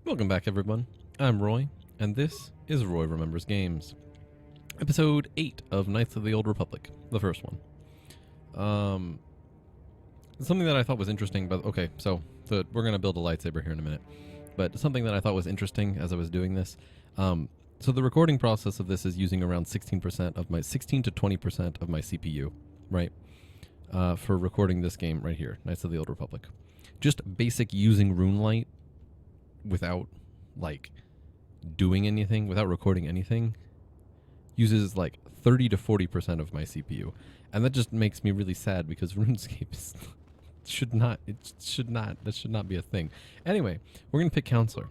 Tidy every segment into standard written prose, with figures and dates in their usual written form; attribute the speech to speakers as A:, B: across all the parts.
A: Welcome back, everyone. I'm Roy, and this is Roy Remembers Games. Episode 8 of Knights of the Old Republic, the first one. Something that I thought was interesting, but okay, so we're going to build a lightsaber here in a minute. But something that I thought was interesting as I was doing this, so the recording process of this is using around 16 to 20% of my CPU, right? For recording this game right here, Knights of the Old Republic. Just basic using RuneLite without like doing anything, without recording anything, uses like 30 to 40% of my CPU. And that just makes me really sad because RuneScape should not be a thing. Anyway, we're going to pick counselor.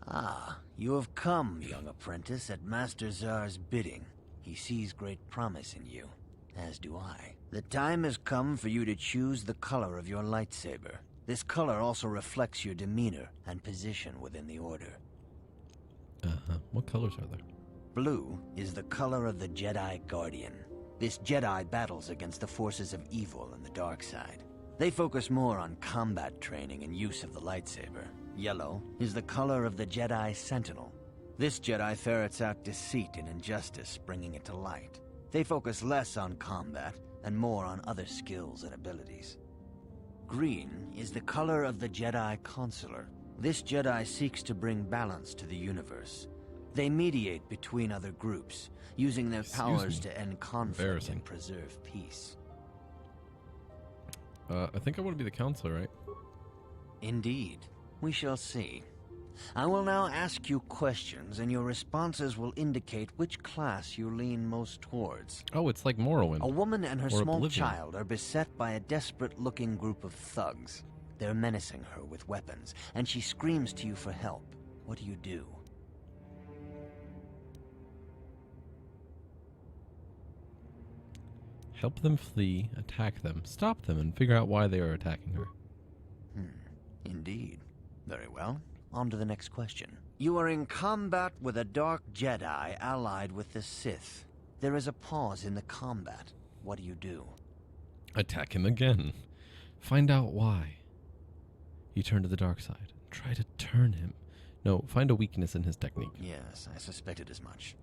B: Ah, you have come, young apprentice, at Master Czar's bidding. He sees great promise in you, as do I. The time has come for you to choose the color of your lightsaber. This color also reflects your demeanor and position within the Order.
A: What colors are there?
B: Blue is the color of the Jedi Guardian. This Jedi battles against the forces of evil and the dark side. They focus more on combat training and use of the lightsaber. Yellow is the color of the Jedi Sentinel. This Jedi ferrets out deceit and injustice, bringing it to light. They focus less on combat and more on other skills and abilities. Green is the color of the Jedi Consular. This Jedi seeks to bring balance to the universe. They mediate between other groups, using their powers to end conflict and preserve peace.
A: I think I want to be the counselor, right?
B: Indeed. We shall see. I will now ask you questions, and your responses will indicate which class you lean most towards.
A: Oh, it's like Morrowind.
B: A woman and her small
A: Oblivion.
B: child are beset by a desperate-looking group of thugs. They're menacing her with weapons, and she screams to you for help. What do?
A: Help them flee, attack them, stop them, and figure out why they are attacking her.
B: Indeed. Very well. On to the next question. You are in combat with a dark Jedi allied with the Sith. There is a pause in the combat. What do?
A: Attack him again. Find out why he turned to the dark side. Try to turn him. No, find a weakness in his technique.
B: Yes, I suspected as much.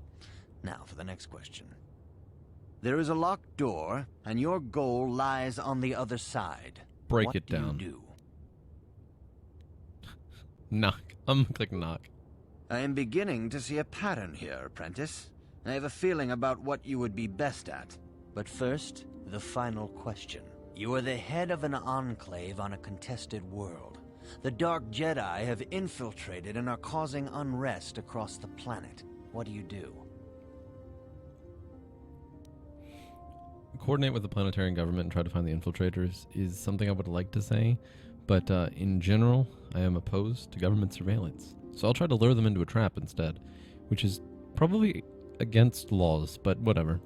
B: Now for the next question. There is a locked door, and your goal lies on the other side.
A: Break it down.
B: What do you do?
A: Knock. I'm gonna click knock.
B: I am beginning to see a pattern here, apprentice. I have a feeling about what you would be best at. But first, the final question. You are the head of an enclave on a contested world. The Dark Jedi have infiltrated and are causing unrest across the planet. What do?
A: Coordinate with the planetary government and try to find the infiltrators is something I would like to say, but in general, I am opposed to government surveillance. So I'll try to lure them into a trap instead, which is probably against laws, but whatever.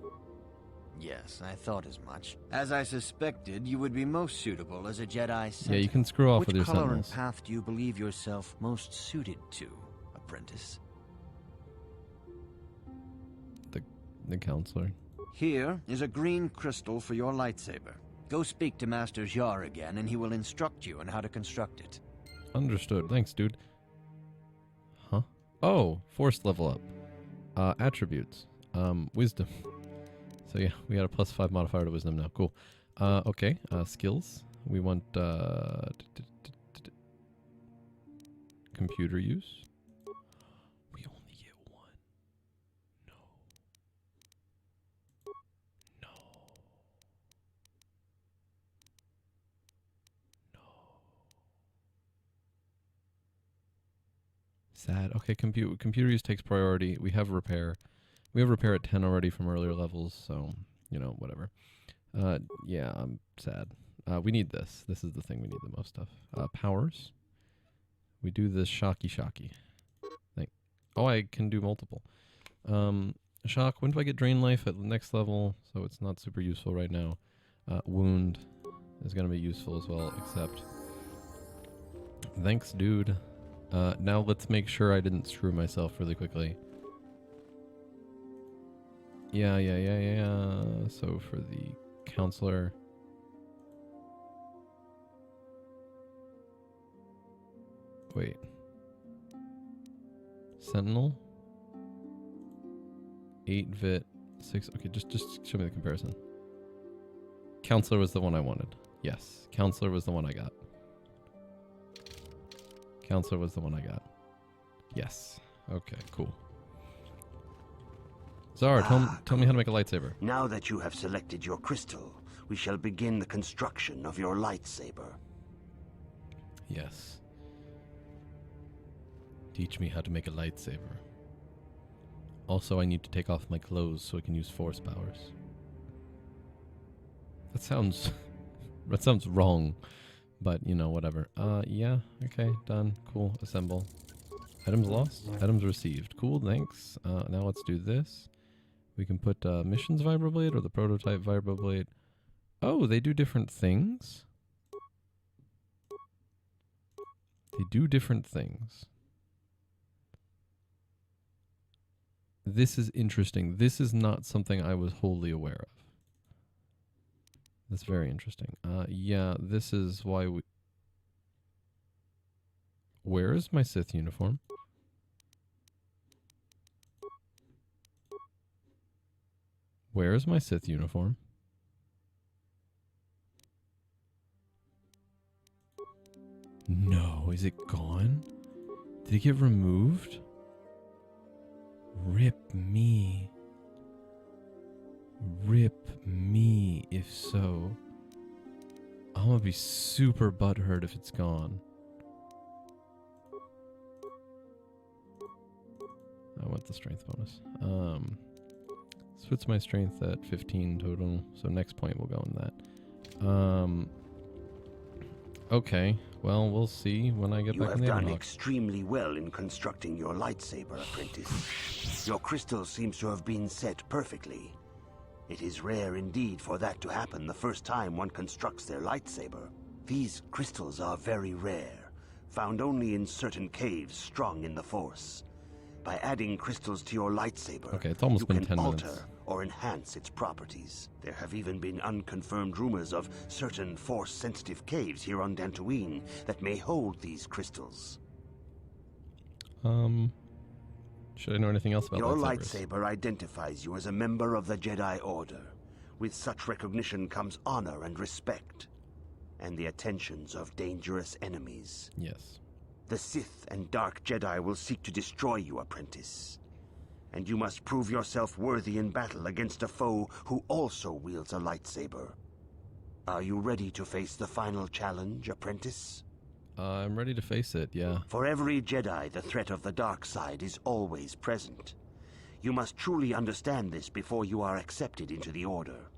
B: Yes, I thought as much. As I suspected, you would be most suitable as a Jedi Sentinel.
A: Yeah, you can screw off with your
B: Which color
A: sentinels.
B: and path do you believe yourself most suited to, apprentice?
A: The counselor.
B: Here is a green crystal for your lightsaber. Go speak to Master Czar again, and he will instruct you on how to construct it.
A: Understood. Thanks, dude. Huh? Oh, force level up. Attributes. Wisdom. So yeah, we got a +5 modifier to wisdom now. Cool. Okay. Skills. We want computer use. We only get one. No. No. No. Sad. Okay, computer use takes priority. We have repair. We have repair at 10 already from earlier levels, so, whatever. Yeah, I'm sad. We need this. This is the thing we need the most of. Powers. We do this shocky. Oh, I can do multiple. Shock. When do I get drain life at the next level? So it's not super useful right now. Wound is going to be useful as well, except... Thanks, dude. Now let's make sure I didn't screw myself really quickly. Yeah. So for the counselor... Wait. Sentinel. 8 vit. 6. Okay, just show me the comparison. Counselor was the one I wanted. Yes. Counselor was the one I got. Counselor was the one I got. Yes. Okay, cool. Zara, tell me how to make a lightsaber.
C: Now that you have selected your crystal, we shall begin the construction of your lightsaber.
A: Yes. Teach me how to make a lightsaber. Also, I need to take off my clothes so I can use force powers. That sounds wrong, but you know, whatever. Yeah, okay, done. Cool. Assemble. Items lost. Items received. Cool, thanks. Now let's do this. We can put missions vibroblade or the prototype vibroblade. Oh, they do different things? They do different things. This is interesting. This is not something I was wholly aware of. That's very interesting. Yeah, this is why we... Where is my Sith uniform? Where is my Sith uniform? No, is it gone? Did it get removed? Rip me. Rip me, if so. I'm gonna be super butthurt if it's gone. I want the strength bonus. Puts my strength at 15 total, so next point will go in that. Okay, well, we'll see when I get back in the
C: You have done
A: airlock.
C: extremely well in constructing your lightsaber, apprentice. Your crystal seems to have been set perfectly. It is rare indeed for that to happen the first time one constructs their lightsaber. These crystals are very rare, found only in certain caves strung in the Force. By adding crystals to your lightsaber,
A: Okay, it's almost
C: you
A: been
C: can
A: 10
C: alter
A: minutes.
C: or enhance its properties. There have even been unconfirmed rumors of certain Force-sensitive caves here on Dantooine that may hold these crystals.
A: Should I know anything else about
C: Your
A: lightsabers?
C: lightsaber identifies you as a member of the Jedi Order. With such recognition comes honor and respect, and the attentions of dangerous enemies.
A: Yes.
C: The Sith and Dark Jedi will seek to destroy you, apprentice. And you must prove yourself worthy in battle against a foe who also wields a lightsaber. Are you ready to face the final challenge, apprentice?
A: I'm ready to face it, yeah.
C: For every Jedi, the threat of the dark side is always present. You must truly understand this before you are accepted into the Order.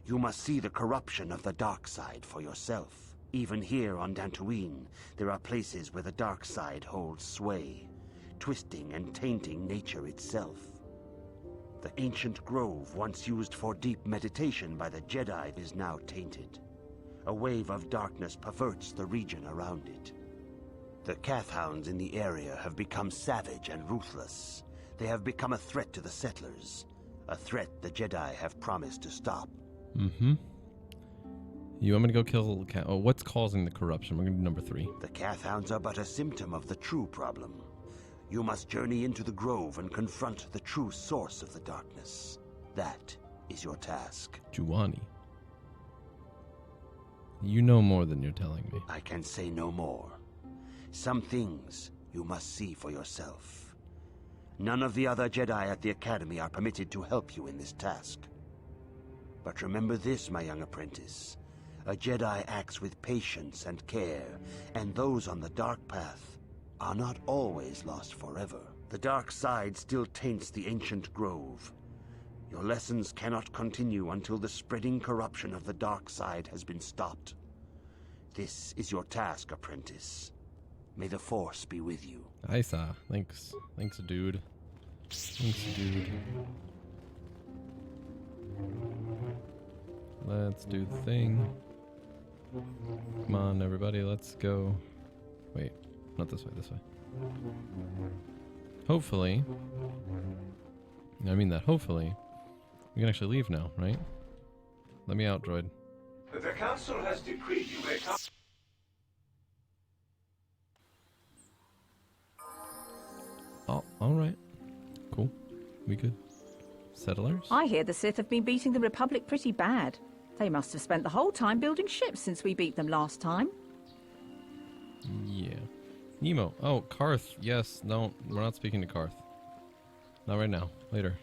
C: You must see the corruption of the dark side for yourself. Even here on Dantooine, there are places where the dark side holds sway, twisting and tainting nature itself. The ancient grove, once used for deep meditation by the Jedi, is now tainted. A wave of darkness perverts the region around it. The Kathhounds in the area have become savage and ruthless. They have become a threat to the settlers, a threat the Jedi have promised to stop.
A: Mm-hmm. You want me to go kill what's causing the corruption? We're going to do number 3.
C: The Kathhounds are but a symptom of the true problem. You must journey into the grove and confront the true source of the darkness. That is your task.
A: Juwani. You know more than you're telling me.
C: I can say no more. Some things you must see for yourself. None of the other Jedi at the Academy are permitted to help you in this task. But remember this, my young apprentice. A Jedi acts with patience and care, and those on the dark path are not always lost forever. The dark side still taints the ancient grove. Your lessons cannot continue until the spreading corruption of the dark side has been stopped. This is your task, apprentice. May the Force be with you.
A: Isa, thanks. Thanks, dude. Thanks, dude. Let's do the thing. Come on, everybody, let's go. Wait, not this way, this way. Hopefully, I mean that hopefully, we can actually leave now, right? Let me out, droid.
D: The Council has decreed you may come.
A: Oh, all right. Cool. We good. Settlers?
E: I hear the Sith have been beating the Republic pretty bad. They must have spent the whole time building ships since we beat them last time.
A: Yeah. Nemo. Oh, Karth. Yes. No, we're not speaking to Karth. Not right now. Later.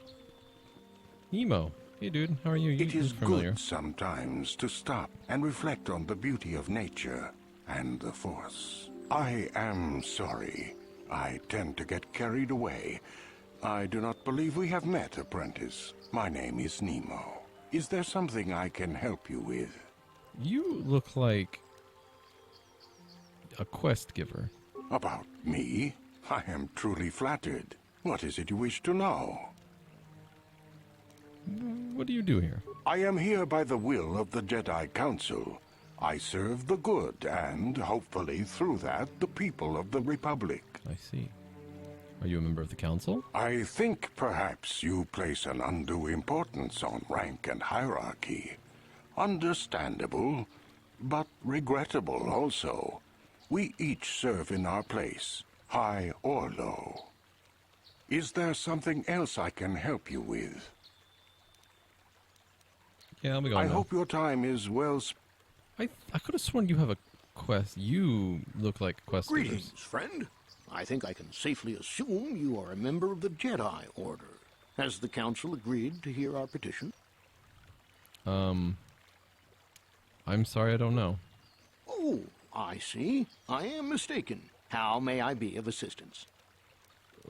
A: Nemo. Hey, dude. How are you?
F: It
A: You
F: is
A: look familiar.
F: good sometimes to stop and reflect on the beauty of nature and the Force. I am sorry. I tend to get carried away. I do not believe we have met, apprentice. My name is Nemo. Is there something I can help you with?
A: You look like a quest giver.
F: About me? I am truly flattered. What is it you wish to know?
A: What do you do here?
F: I am here by the will of the Jedi Council. I serve the good and, hopefully through that, the people of the Republic.
A: I see. Are you a member of the council?
F: I think perhaps you place an undue importance on rank and hierarchy. Understandable, but regrettable also. We each serve in our place, high or low. Is there something else I can help you with?
A: Yeah, I'll be going
F: I
A: now.
F: hope your time is well spent.
A: I could have sworn you have a quest. You look like quest givers.
G: Greetings, friend. I think I can safely assume you are a member of the Jedi Order. Has the Council agreed to hear our petition?
A: I'm sorry, I don't know.
G: Oh, I see. I am mistaken. How may I be of assistance?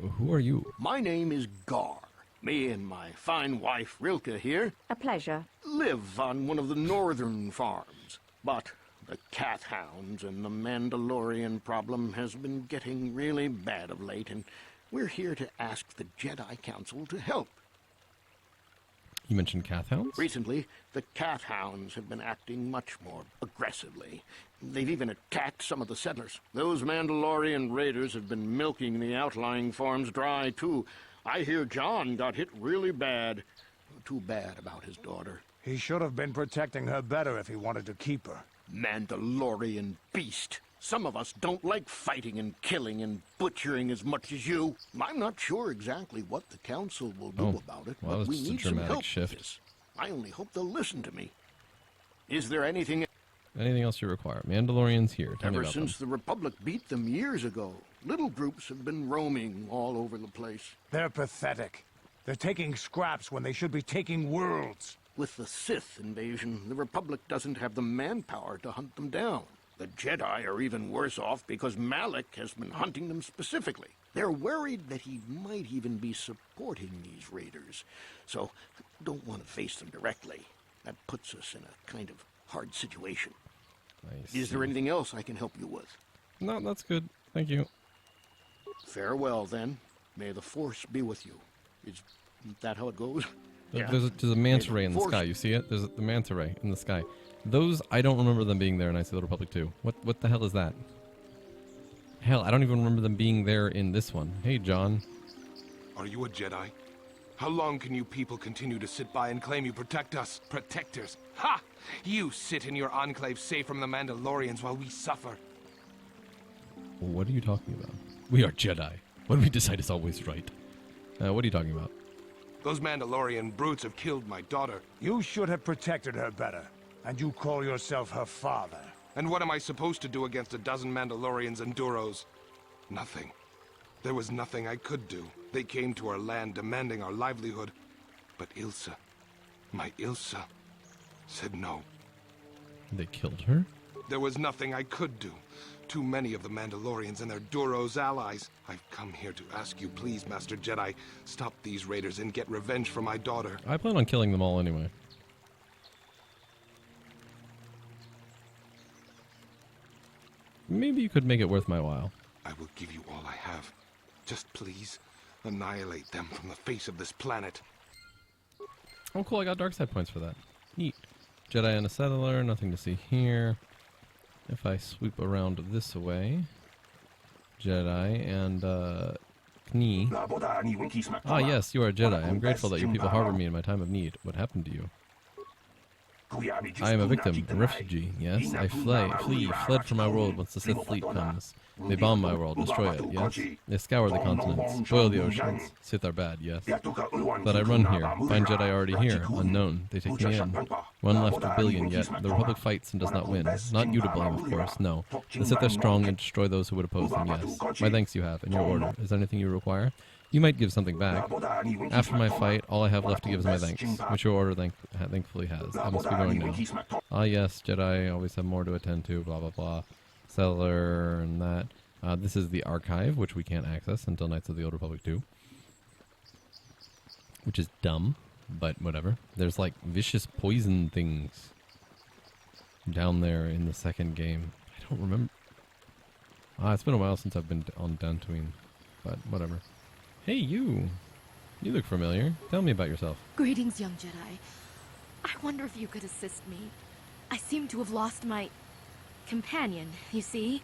A: Who are you?
G: My name is Gar. Me and my fine wife, Rilke, here,
E: A pleasure.
G: live on one of the northern farms. But the cat hounds and the Mandalorian problem has been getting really bad of late, and we're here to ask the Jedi Council to help.
A: You mentioned Cathounds?
G: Recently, the cat hounds have been acting much more aggressively. They've even attacked some of the settlers. Those Mandalorian raiders have been milking the outlying farms dry, too. I hear John got hit really bad. Too bad about his daughter.
H: He should have been protecting her better if he wanted to keep her.
G: Mandalorian beast. Some of us don't like fighting and killing and butchering as much as you. I'm not sure exactly what the council will do about it,
A: well, that
G: but
A: was
G: we
A: just a
G: need some
A: dramatic
G: help
A: shift.
G: with this. I only hope they'll listen to me. Is there anything...
A: Anything else you require? Mandalorians here. Tell me
G: Ever
A: about
G: since the Republic beat them years ago, little groups have been roaming all over the place.
H: They're pathetic. They're taking scraps when they should be taking worlds.
G: With the Sith invasion, the Republic doesn't have the manpower to hunt them down. The Jedi are even worse off because Malik has been hunting them specifically. They're worried that he might even be supporting these raiders, so don't want to face them directly. That puts us in a kind of hard situation.
A: I
G: Is there
A: see.
G: anything else I can help you with?
A: No, that's good. Thank you.
G: Farewell, then. May the Force be with you. Is that how it goes?
A: There's a manta ray in the
G: Force-
A: sky. You see it? There's the manta ray in the sky. Those, I don't remember them being there in Knights of the Republic 2. What the hell is that? Hell, I don't even remember them being there in this one. Hey, John.
I: Are you a Jedi? How long can you people continue to sit by and claim you protect us? Protectors? Ha! You sit in your enclave safe from the Mandalorians while we suffer.
A: What are you talking about? We are Jedi. What we decide is always right. What are you talking about?
I: Those Mandalorian brutes have killed my daughter.
H: You should have protected her better. And you call yourself her father.
I: And what am I supposed to do against a dozen Mandalorians and Duros? Nothing. There was nothing I could do. They came to our land demanding our livelihood. But Ilsa, my Ilsa, said no.
A: They killed her?
I: There was nothing I could do. Too many of the Mandalorians and their Duros allies. I've come here to ask you, please, Master Jedi, stop these raiders and get revenge for my daughter.
A: I plan on killing them all anyway. Maybe you could make it worth my while.
I: I will give you all I have. Just please, annihilate them from the face of this planet.
A: Oh, cool. I got dark side points for that. Neat. Jedi and a settler. Nothing to see here. If I sweep around this way. Jedi and, Knee. Ah, yes, you are a Jedi. I'm grateful that you people harbor me in my time of need. What happened to you? I am a victim, a refugee, yes. I fled from my world once the Sith fleet comes. They bomb my world, destroy it, yes. They scour the continents, boil the oceans. Sith are bad, yes. But I run here, find Jedi already here, unknown. They take me in. One left of billion, yet the Republic fights and does not win. Not you to blame, of course, no. The Sith are strong and destroy those who would oppose them, yes. My thanks you have, and your order. Is there anything you require? You might give something back. After my fight, all I have left to give is my thanks, which your order thankfully has. I must be going now. Ah yes, Jedi always have more to attend to, blah blah blah. Cellar and that. This is the archive, which we can't access until Knights of the Old Republic 2. Which is dumb, but whatever. There's like vicious poison things down there in the second game. I don't remember. It's been a while since I've been on Dantooine, but whatever. Hey, you! You look familiar. Tell me about yourself.
J: Greetings, young Jedi. I wonder if you could assist me. I seem to have lost my companion, you see?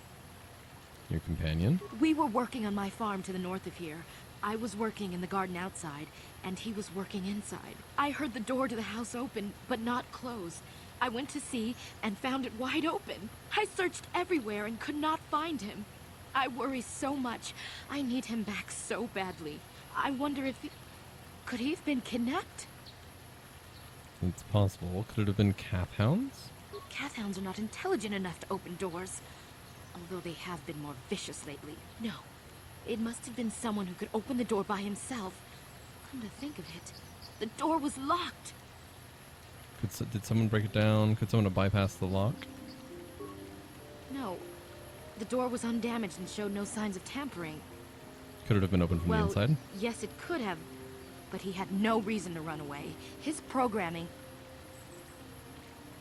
A: Your companion?
J: We were working on my farm to the north of here. I was working in the garden outside, and he was working inside. I heard the door to the house open, but not close. I went to see and found it wide open. I searched everywhere and could not find him. I worry so much. I need him back so badly. I wonder if he... Could he have been kidnapped?
A: It's possible. Could it have been Cathhounds?
J: Cathhounds are not intelligent enough to open doors. Although they have been more vicious lately. No. It must have been someone who could open the door by himself. Come to think of it, the door was locked.
A: Did someone break it down? Could someone have bypassed the lock?
J: No. The door was undamaged and showed no signs of tampering.
A: Could it have been opened from the inside?
J: Yes, it could have. But he had no reason to run away. His programming...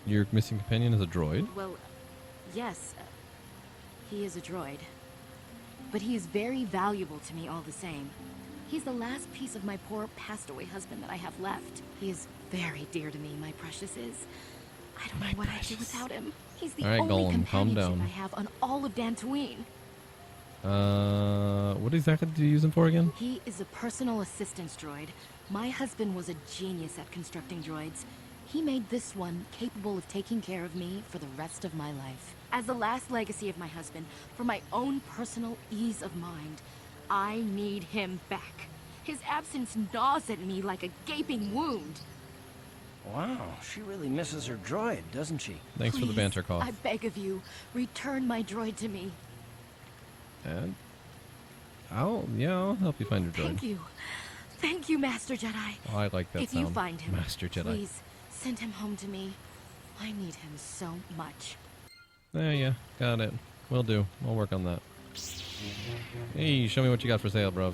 A: Your missing companion is a droid?
J: Well, yes. He is a droid. But he is very valuable to me all the same. He's the last piece of my poor passed-away husband that I have left. He is very dear to me, my precious is. I don't know what I'd do without him. He's the only
A: Gollum,
J: companionship I have on all of Dantooine.
A: What exactly do you use him for again?
J: He is a personal assistance droid. My husband was a genius at constructing droids. He made this one capable of taking care of me for the rest of my life. As the last legacy of my husband, for my own personal ease of mind, I need him back. His absence gnaws at me like a gaping wound.
K: Wow, she really misses her droid, doesn't she?
A: Thanks for the banter call.
J: I beg of you, return my droid to me.
A: And I'll help you find your droid.
J: Thank you. Thank you, Master Jedi.
A: Oh, I like that sound.
J: If you find him,
A: Master Jedi.
J: Please send him home to me. I need him so much.
A: Yeah, got it. Will do. I'll work on that. Hey, show me what you got for sale, bruv.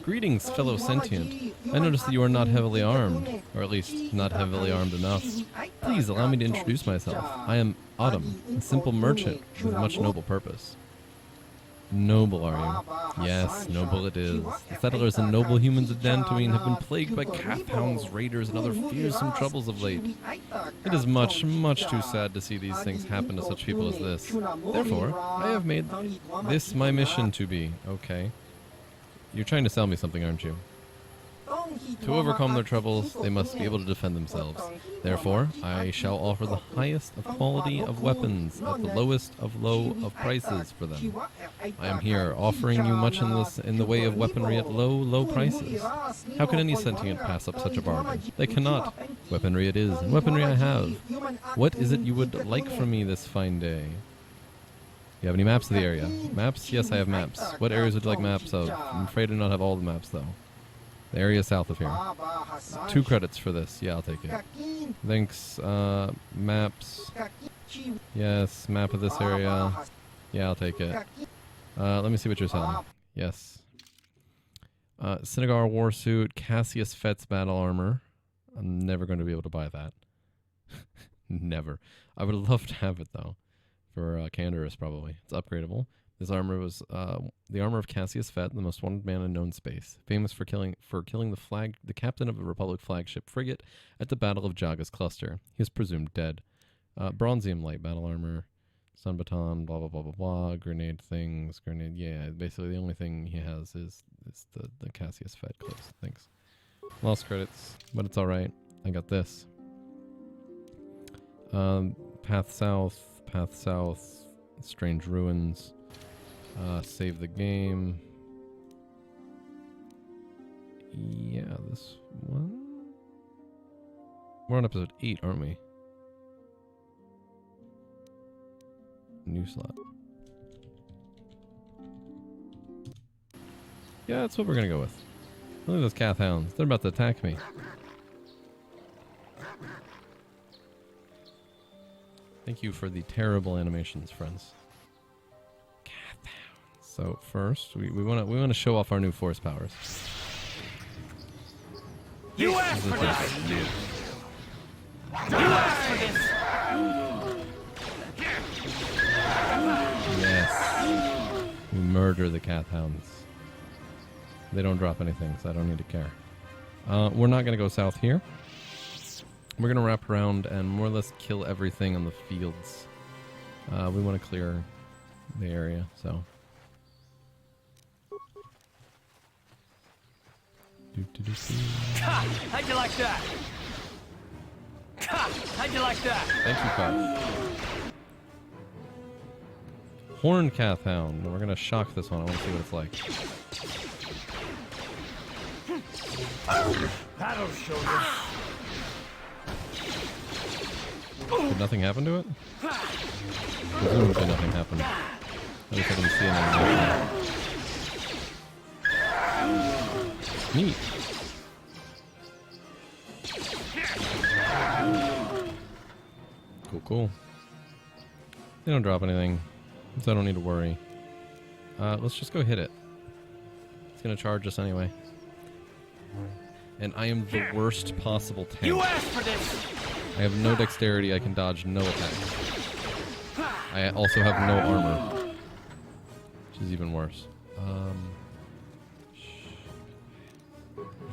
A: Greetings, fellow sentient. I noticed that you are not heavily armed, or at least not heavily armed enough. Please allow me to introduce myself. I am Autumn, a simple merchant with much noble purpose. Noble, are you? Yes, noble it is. The settlers and noble humans of Dantooine have been plagued by Cathhounds, raiders, and other fearsome troubles of late. It is much, much too sad to see these things happen to such people as this. Therefore, I have made this my mission to be. Okay. You're trying to sell me something, aren't you? To overcome their troubles, they must be able to defend themselves. Therefore, I shall offer the highest of quality of weapons at the lowest of low of prices for them. I am here offering you much in the way of weaponry at low prices. How can any sentient pass up such a bargain? They cannot. Weaponry it is, and weaponry I have. What is it you would like from me this fine day? You have any maps of the area? Maps? Yes, I have maps. What areas would you like maps of? I'm afraid I do not have all the maps, though. The area south of here. 2 credits for this. Yeah, I'll take it. Thanks. Maps. Yes, map of this area. Yeah, I'll take it. Let me see what you're selling. Yes. Synagar Warsuit, Cassius Fett's Battle Armor. I'm never going to be able to buy that. Never. I would love to have it, though. For Canderous, probably. It's upgradable. This armor was the armor of Cassius Fett, the most wanted man in known space, famous for killing the captain of a Republic flagship frigate at the Battle of Jaga's cluster. He is presumed dead. Bronzium light battle armor, sun baton, blah blah blah blah blah, grenade things, yeah. Basically, the only thing he has is the Cassius Fett clothes. Thanks. Lost credits, but it's all right. I got this. Path south, strange ruins. Save the game. Yeah, this one. We're on episode 8, aren't we? New slot. Yeah, that's what we're gonna go with. Look at those Cath hounds. They're about to attack me. Thank you for the terrible animations, friends. Cath hounds. So first, we wanna show off our new force powers.
H: You asked for this! You asked for this!
A: Yes. We murder the Cath hounds. They don't drop anything, so I don't need to care. We're not going to go south here. We're going to wrap around and more or less kill everything on the fields. We want to clear the area, so.
H: How'd you like that? How'd you like that?
A: Thank you, Cobb. Horned Cath hound. We're going to shock this one. I want to see what it's like.
H: That'll show you.
A: Did nothing happen to it? Presumably nothing happened. At least I didn't see anything. Neat. Cool, cool. They don't drop anything, so I don't need to worry. Let's just go hit it. It's gonna charge us anyway. And I am the worst possible tank.
H: You asked for this!
A: I have no dexterity, I can dodge no attacks. I also have no armor, which is even worse.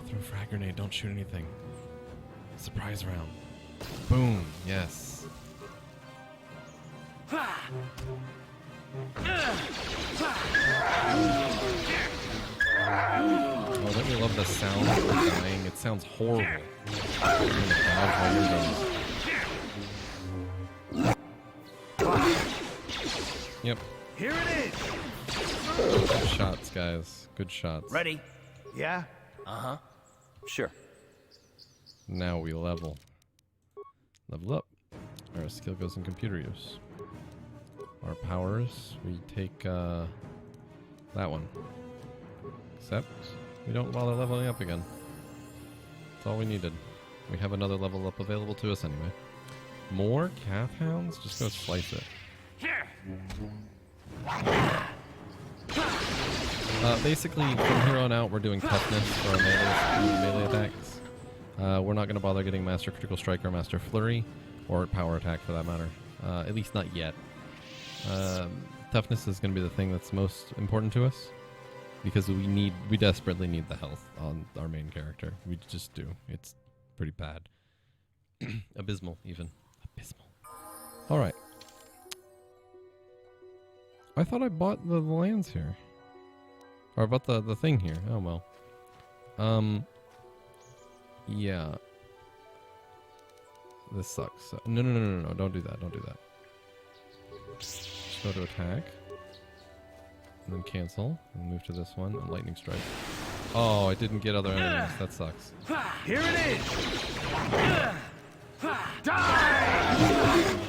A: Throw a frag grenade, don't shoot anything. Surprise round. Boom, yes. Oh, don't you love the sound of dying? It sounds horrible. Yep.
H: Here it is!
A: Good shots, guys. Good shots.
H: Ready? Yeah?
K: Uh-huh. Sure.
A: Now we level. Level up. Our skill goes in computer use. Our powers, we take that one. Except we don't bother leveling up again. That's all we needed. We have another level up available to us anyway. More Cath hounds? Just go slice it. Basically, from here on out, we're doing toughness for our melee attacks. We're not going to bother getting Master Critical Strike or Master Flurry, or Power Attack for that matter. At least not yet. Toughness is going to be the thing that's most important to us, because we desperately need the health on our main character. We just do. It's pretty bad. Abysmal, even. Abysmal. Alright. I thought I bought the lands here. Or about the thing here. Oh well. Yeah. This sucks. No, don't do that. Don't do that. Just go to attack. And then cancel. And move to this one. And lightning strike. Oh, I didn't get other enemies. That sucks.
H: Here it is! Die!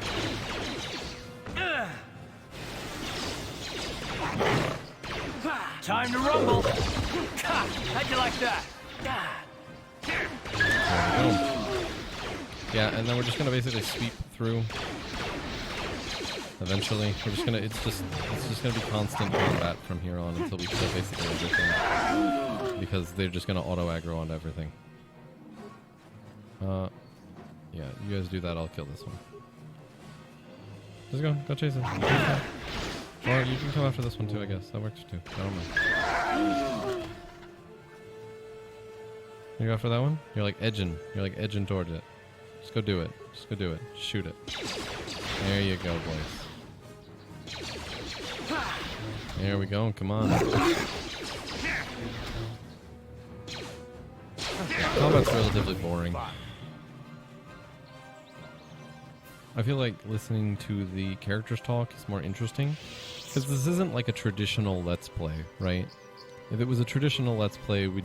H: Time to rumble! How'd you like that?
A: Yeah, and then we're just gonna basically sweep through. Eventually, we're just gonna it's just gonna be constant combat from here on until we kill basically everything, because they're just gonna auto aggro onto everything. Yeah, you guys do that. I'll kill this one. Just go chase it. Or you can come after this one too, I guess. That works too. I don't know. You go after that one? You're like edging towards it. Just go do it. Just go do it. Shoot it. There you go, boys. There we go. Come on. Combat's relatively boring. I feel like listening to the characters talk is more interesting. Because this isn't like a traditional Let's Play, right? If it was a traditional Let's Play, it would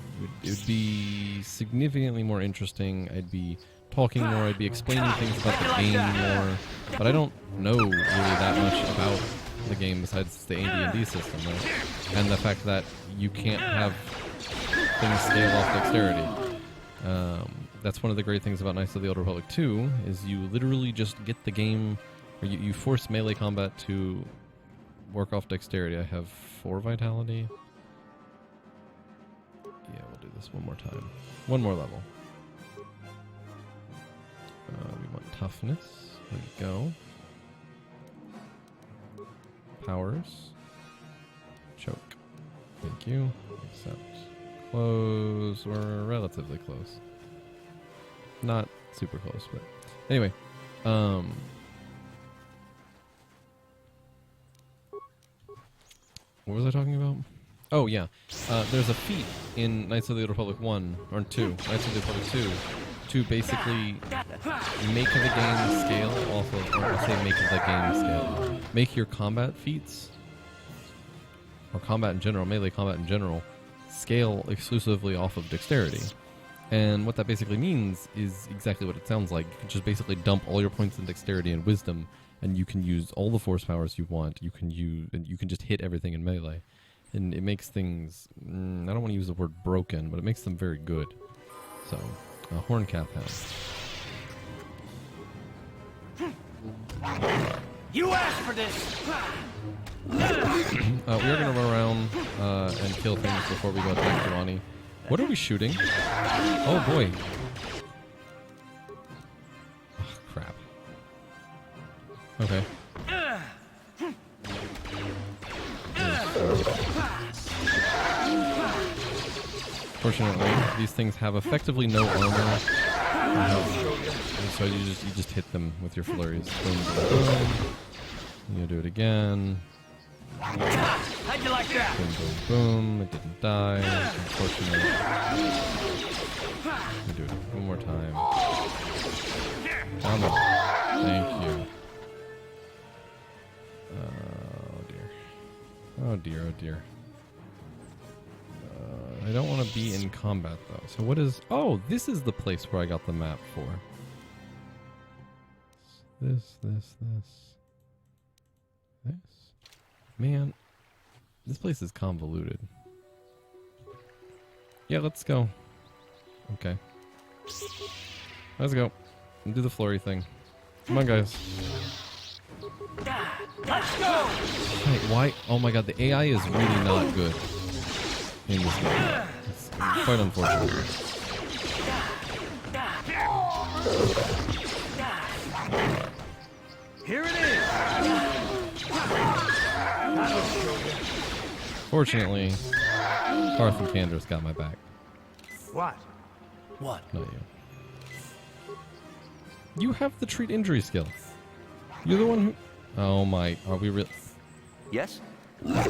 A: be significantly more interesting. I'd be talking more, I'd be explaining things about the game more. But I don't know really that much about the game besides the AD&D system, right? And the fact that you can't have things scale off dexterity. That's one of the great things about Knights of the Old Republic 2, is you literally just get the game, or you force melee combat to work off dexterity. I have 4 vitality. Yeah, we'll do this one more time. One more level. We want toughness. There we go. Powers. Choke. Thank you. Accept. Close. We're relatively close. Not super close, but anyway. What was I talking about? Oh, yeah. There's a feat in Knights of the Old Republic 1, or 2, Knights of the Old Republic 2, to basically make the game scale off of, or I'll say make the game scale. Make your combat feats, or combat in general, melee combat in general, scale exclusively off of dexterity. And what that basically means is exactly what it sounds like. You can just basically dump all your points in dexterity and wisdom, and you can use all the force powers you want. You can just hit everything in melee. And it makes things, I don't want to use the word broken, but it makes them very good. So, Horncath Hound.
K: You asked for this!
A: We are going to run around and kill things before we go to Dantooine. What are we shooting? Oh boy. Oh, crap. Okay. Fortunately, these things have effectively no armor. So you just hit them with your flurries. Boom, boom, boom. You do it again.
K: How'd you like that?
A: Boom, boom, boom. It didn't die. Unfortunately. You do it one more time. Come on. Thank you. Oh dear. Oh dear, oh dear. I don't want to be in combat though. So what is... Oh, this is the place where I got the map for. This. Man, this place is convoluted. Yeah, let's go. Okay. Let's go. And do the flurry thing. Come on, guys.
K: Let's go!
A: Wait, why? Oh my god, the AI is really not good in this game. It's quite unfortunate.
K: Here it is!
A: Fortunately, Karth and Candra's got my back.
H: What?
K: What?
A: Not you. You have the treat injury skill. You're the one who... Oh my... Are we real...
B: Yes?
A: Yes,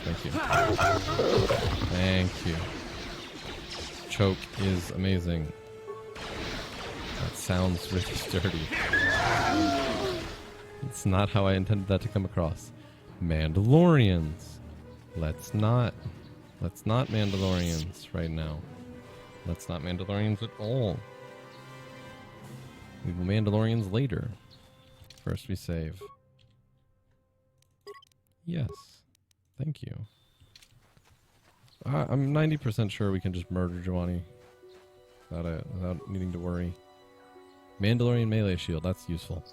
A: thank you. Thank you. Choke is amazing. That sounds really dirty. It's not how I intended that to come across. Mandalorians. Let's not Mandalorians right now. Let's not Mandalorians at all. We will Mandalorians later. First we save. Yes. Thank you. I'm 90% sure we can just murder Giovanni without needing to worry. Mandalorian melee shield, that's useful.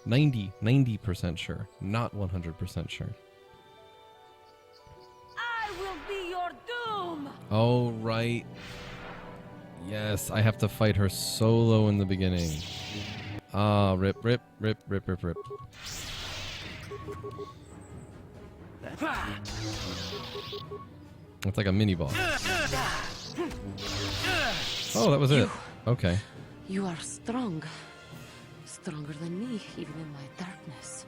A: 90% sure, not 100% sure.
J: I will be your doom!
A: Oh, right. Yes, I have to fight her solo in the beginning. Ah, rip. It's like a mini boss. Oh, that was it. Okay.
L: You are strong. Stronger than me, even in my darkness.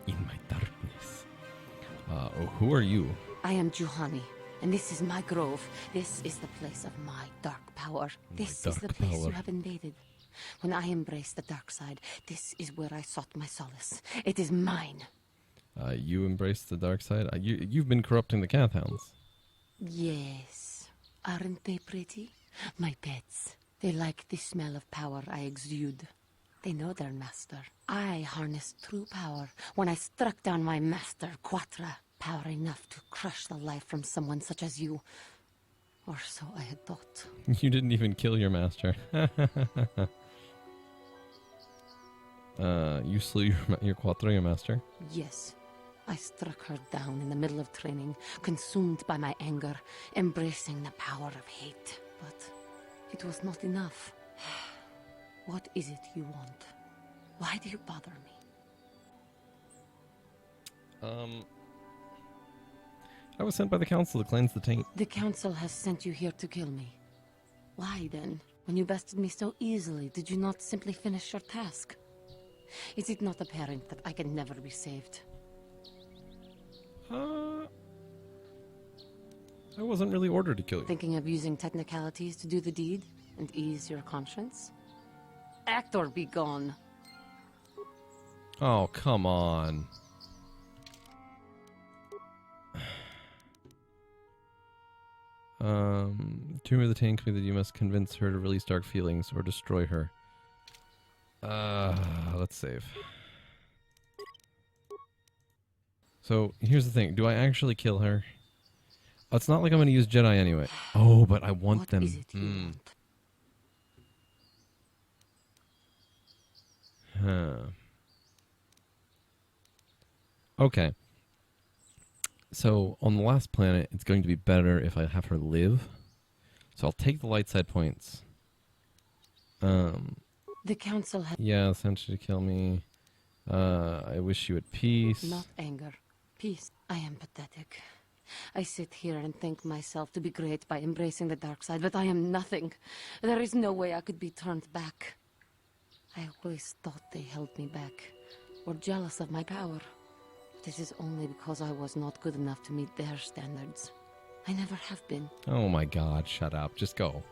A: In my darkness. Who are you?
L: I am Juhani, And this is my grove. This is the place of my dark power. This is the
A: dark
L: place
A: power.
L: you have invaded. When I embraced the dark side, this is where I sought my solace. It is mine.
A: You embraced the dark side? You've been corrupting the Cathounds.
L: Yes. Aren't they pretty? My pets. They like the smell of power I exude. They know their master. I harnessed true power when I struck down my master, Quatra. Power enough to crush the life from someone such as you. Or so I had thought.
A: You didn't even kill your master. You slew your Quatra, your master?
L: Yes. I struck her down in the middle of training, consumed by my anger, embracing the power of hate. But it was not enough. What is it you want? Why do you bother me?
A: I was sent by the council to cleanse the taint.
L: The council has sent you here to kill me. Why then? When you bested me so easily, did you not simply finish your task? Is it not apparent that I can never be saved?
A: I wasn't really ordered to kill you.
L: Thinking of using technicalities to do the deed and ease your conscience? Act or be gone.
A: Oh, come on. Tomb of the Taint told me that you must convince her to release dark feelings or destroy her. Let's save. So, here's the thing. Do I actually kill her? It's not like I'm going to use Jedi anyway. Oh, but I want them.
L: What is it you want?
A: Huh. Okay. So, on the last planet, it's going to be better if I have her live. So I'll take the light side points.
L: The council has...
A: Yeah, sent you to kill me. I wish you at peace.
L: Not anger. Peace. I am pathetic. I sit here and think myself to be great by embracing the dark side, but I am nothing. There is no way I could be turned back. I always thought they held me back, or jealous of my power. This is only because I was not good enough to meet their standards. I never have been.
A: Oh my god, shut up. Just go.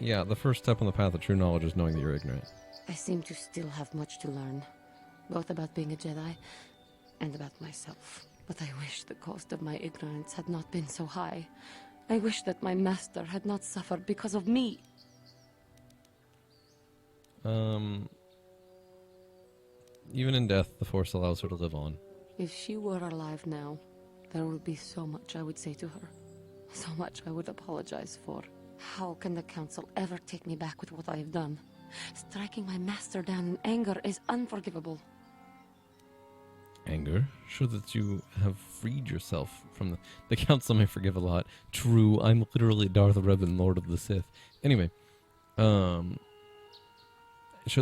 A: Yeah, the first step on the path of true knowledge is knowing that you're ignorant.
L: I seem to still have much to learn, both about being a Jedi and about myself. But I wish the cost of my ignorance had not been so high. I wish that my master had not suffered because of me.
A: Even in death, the Force allows her to live on.
L: If she were alive now, there would be so much I would say to her. So much I would apologize for. How can the council ever take me back with what I have done? Striking my master down in anger is unforgivable.
A: Anger? Sure that you have freed yourself from the council may forgive a lot. True, I'm literally Darth Revan, Lord of the Sith. Anyway, show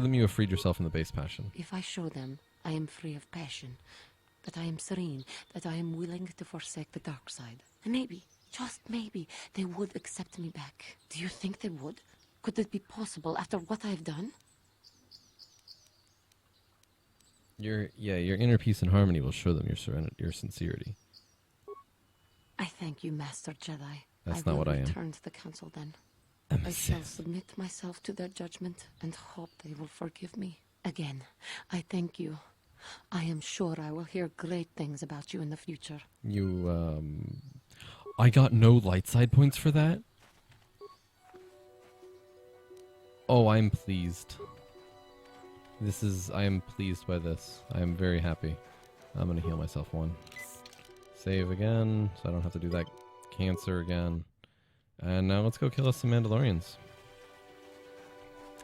A: them you have freed yourself from the base passion.
L: If I show them I am free of passion, that I am serene, that I am willing to forsake the dark side, and maybe, just maybe, they would accept me back. Do you think they would? Could it be possible after what I have done?
A: Your inner peace and harmony will show them your sincerity.
L: I thank you, Master Jedi.
A: That's not what I am.
L: I will return to the council then. I shall submit myself to their judgment and hope they will forgive me. Again, I thank you. I am sure I will hear great things about you in the future.
A: I got no light side points for that? Oh, I'm pleased. I am pleased by this. I am very happy. I'm gonna heal myself one. Save again, so I don't have to do that cancer again. And now let's go kill us some Mandalorians.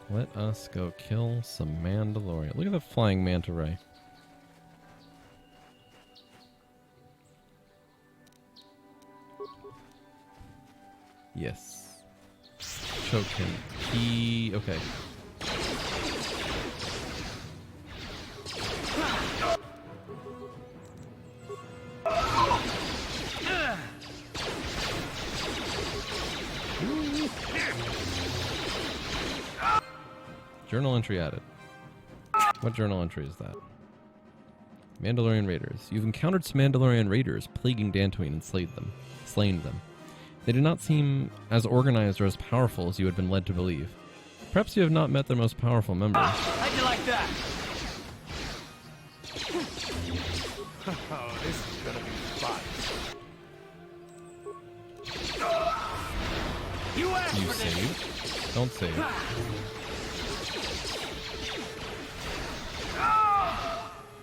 A: Let us go kill some Mandalorian. Look at the flying manta ray. Yes. Choke him. Okay. Journal entry added. What journal entry is that? Mandalorian raiders. You've encountered some Mandalorian raiders plaguing Dantooine and slain them. They do not seem as organized or as powerful as you had been led to believe. Perhaps you have not met their most powerful members.
H: How'd you like that? Oh, this is gonna be fun. You asked
A: You
H: for this.
A: save. Don't save.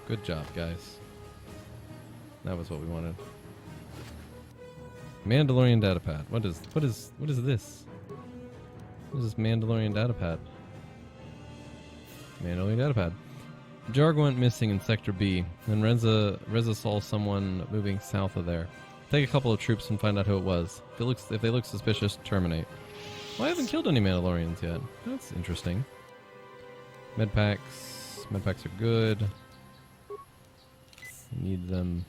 A: Good job, guys. That was what we wanted. Mandalorian datapad. What is this? What is this Mandalorian datapad? Mandalorian datapad. Jarg went missing in Sector B, and Reza saw someone moving south of there. Take a couple of troops and find out who it was. If they look suspicious, terminate. Well, I haven't killed any Mandalorians yet. That's interesting. Medpacks. Medpacks are good. Need them.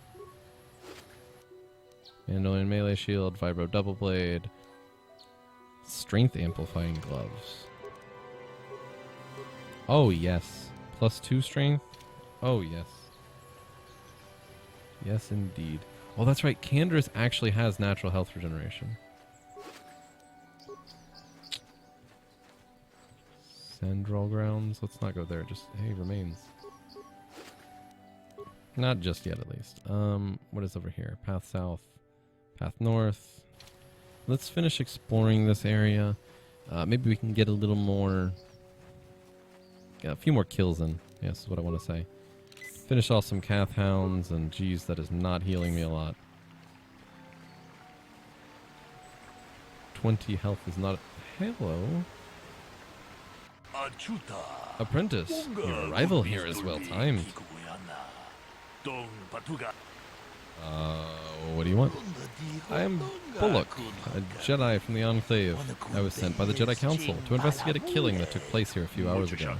A: Mandalorian melee shield, vibro double blade, strength amplifying gloves. Oh yes, +2 strength. Oh yes, yes indeed. Oh, that's right. Canderous actually has natural health regeneration. Sandral grounds. Let's not go there. Just hey, remains. Not just yet, at least. What is over here? Path south, path north. Let's finish exploring this area. Maybe we can get a little more... a few more kills in. Yes, is what I want to say. Finish off some Cath Hounds, and geez, that is not healing me a lot. 20 health is not... Hello? Apprentice, your arrival here is well timed. What do you want? I am Bullock, a Jedi from the Enclave. I was sent by the Jedi Council to investigate a killing that took place here a few hours ago.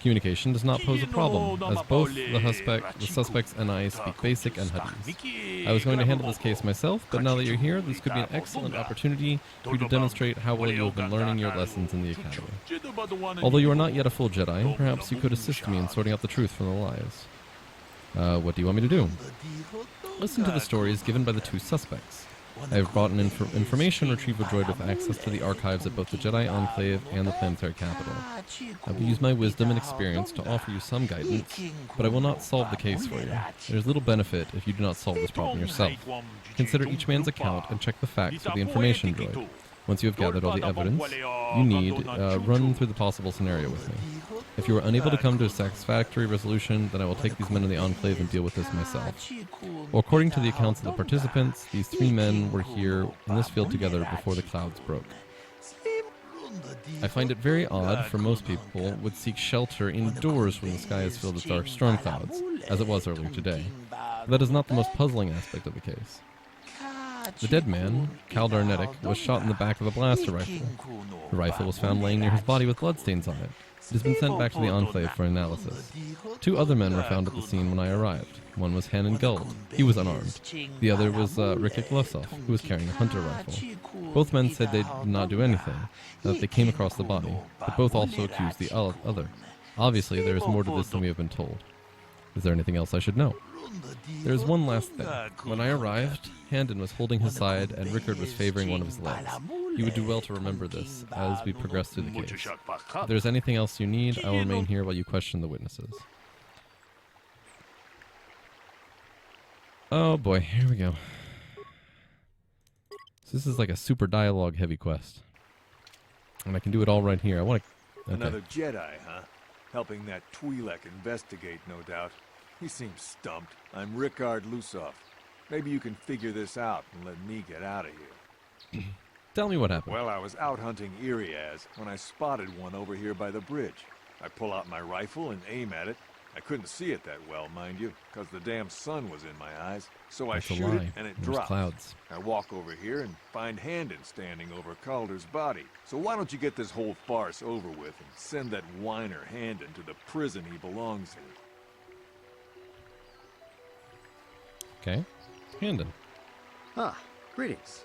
A: Communication does not pose a problem, as both the suspects and I speak Basic and Huttese. I was going to handle this case myself, but now that you're here, this could be an excellent opportunity for you to demonstrate how well you have been learning your lessons in the Academy. Although you are not yet a full Jedi, perhaps you could assist me in sorting out the truth from the lies. What do you want me to do? Listen to the stories given by the two suspects. I have brought an information retrieval droid with access to the archives at both the Jedi Enclave and the planetary capital. I will use my wisdom and experience to offer you some guidance, but I will not solve the case for you. There is little benefit if you do not solve this problem yourself. Consider each man's account and check the facts with the information droid. Once you have gathered all the evidence you need, run through the possible scenario with me. If you are unable to come to a satisfactory resolution, then I will take these men in the Enclave and deal with this myself. Well, according to the accounts of the participants, these three men were here in this field together before the clouds broke. I find it very odd for most people would seek shelter indoors when the sky is filled with dark storm clouds, as it was earlier today. But that is not the most puzzling aspect of the case. The dead man, Kaldar Netic, was shot in the back with a blaster rifle. The rifle was found laying near his body with bloodstains on it. It has been sent back to the Enclave for analysis. Two other men were found at the scene when I arrived. One was Hanan Guld. He was unarmed. The other was Rikik Losov, who was carrying a hunter rifle. Both men said they did not do anything, that they came across the body, but both also accused the other. Obviously, there is more to this than we have been told. Is there anything else I should know? There is one last thing. When I arrived, Handon was holding his side and Rickard was favoring one of his legs. You would do well to remember this as we progress through the case. If there is anything else you need, I will remain here while you question the witnesses. Oh boy, here we go. So this is like a super dialogue heavy quest. And I can do it all right here. I want to... Okay.
H: Another Jedi, huh? Helping that Twi'lek investigate, no doubt. He seems stumped. I'm Rickard Lusov. Maybe you can figure this out and let me get out of here.
A: Tell me what happened.
H: Well, I was out hunting Iriaz when I spotted one over here by the bridge. I pull out my rifle and aim at it. I couldn't see it that well, mind you, because the damn sun was in my eyes. So I shoot it and it drops.
A: Clouds.
H: I walk over here and find Handon standing over Calder's body. So why don't you get this whole farce over with and send that whiner Handon to the prison he belongs in?
A: Okay. Handon.
M: Ah, greetings.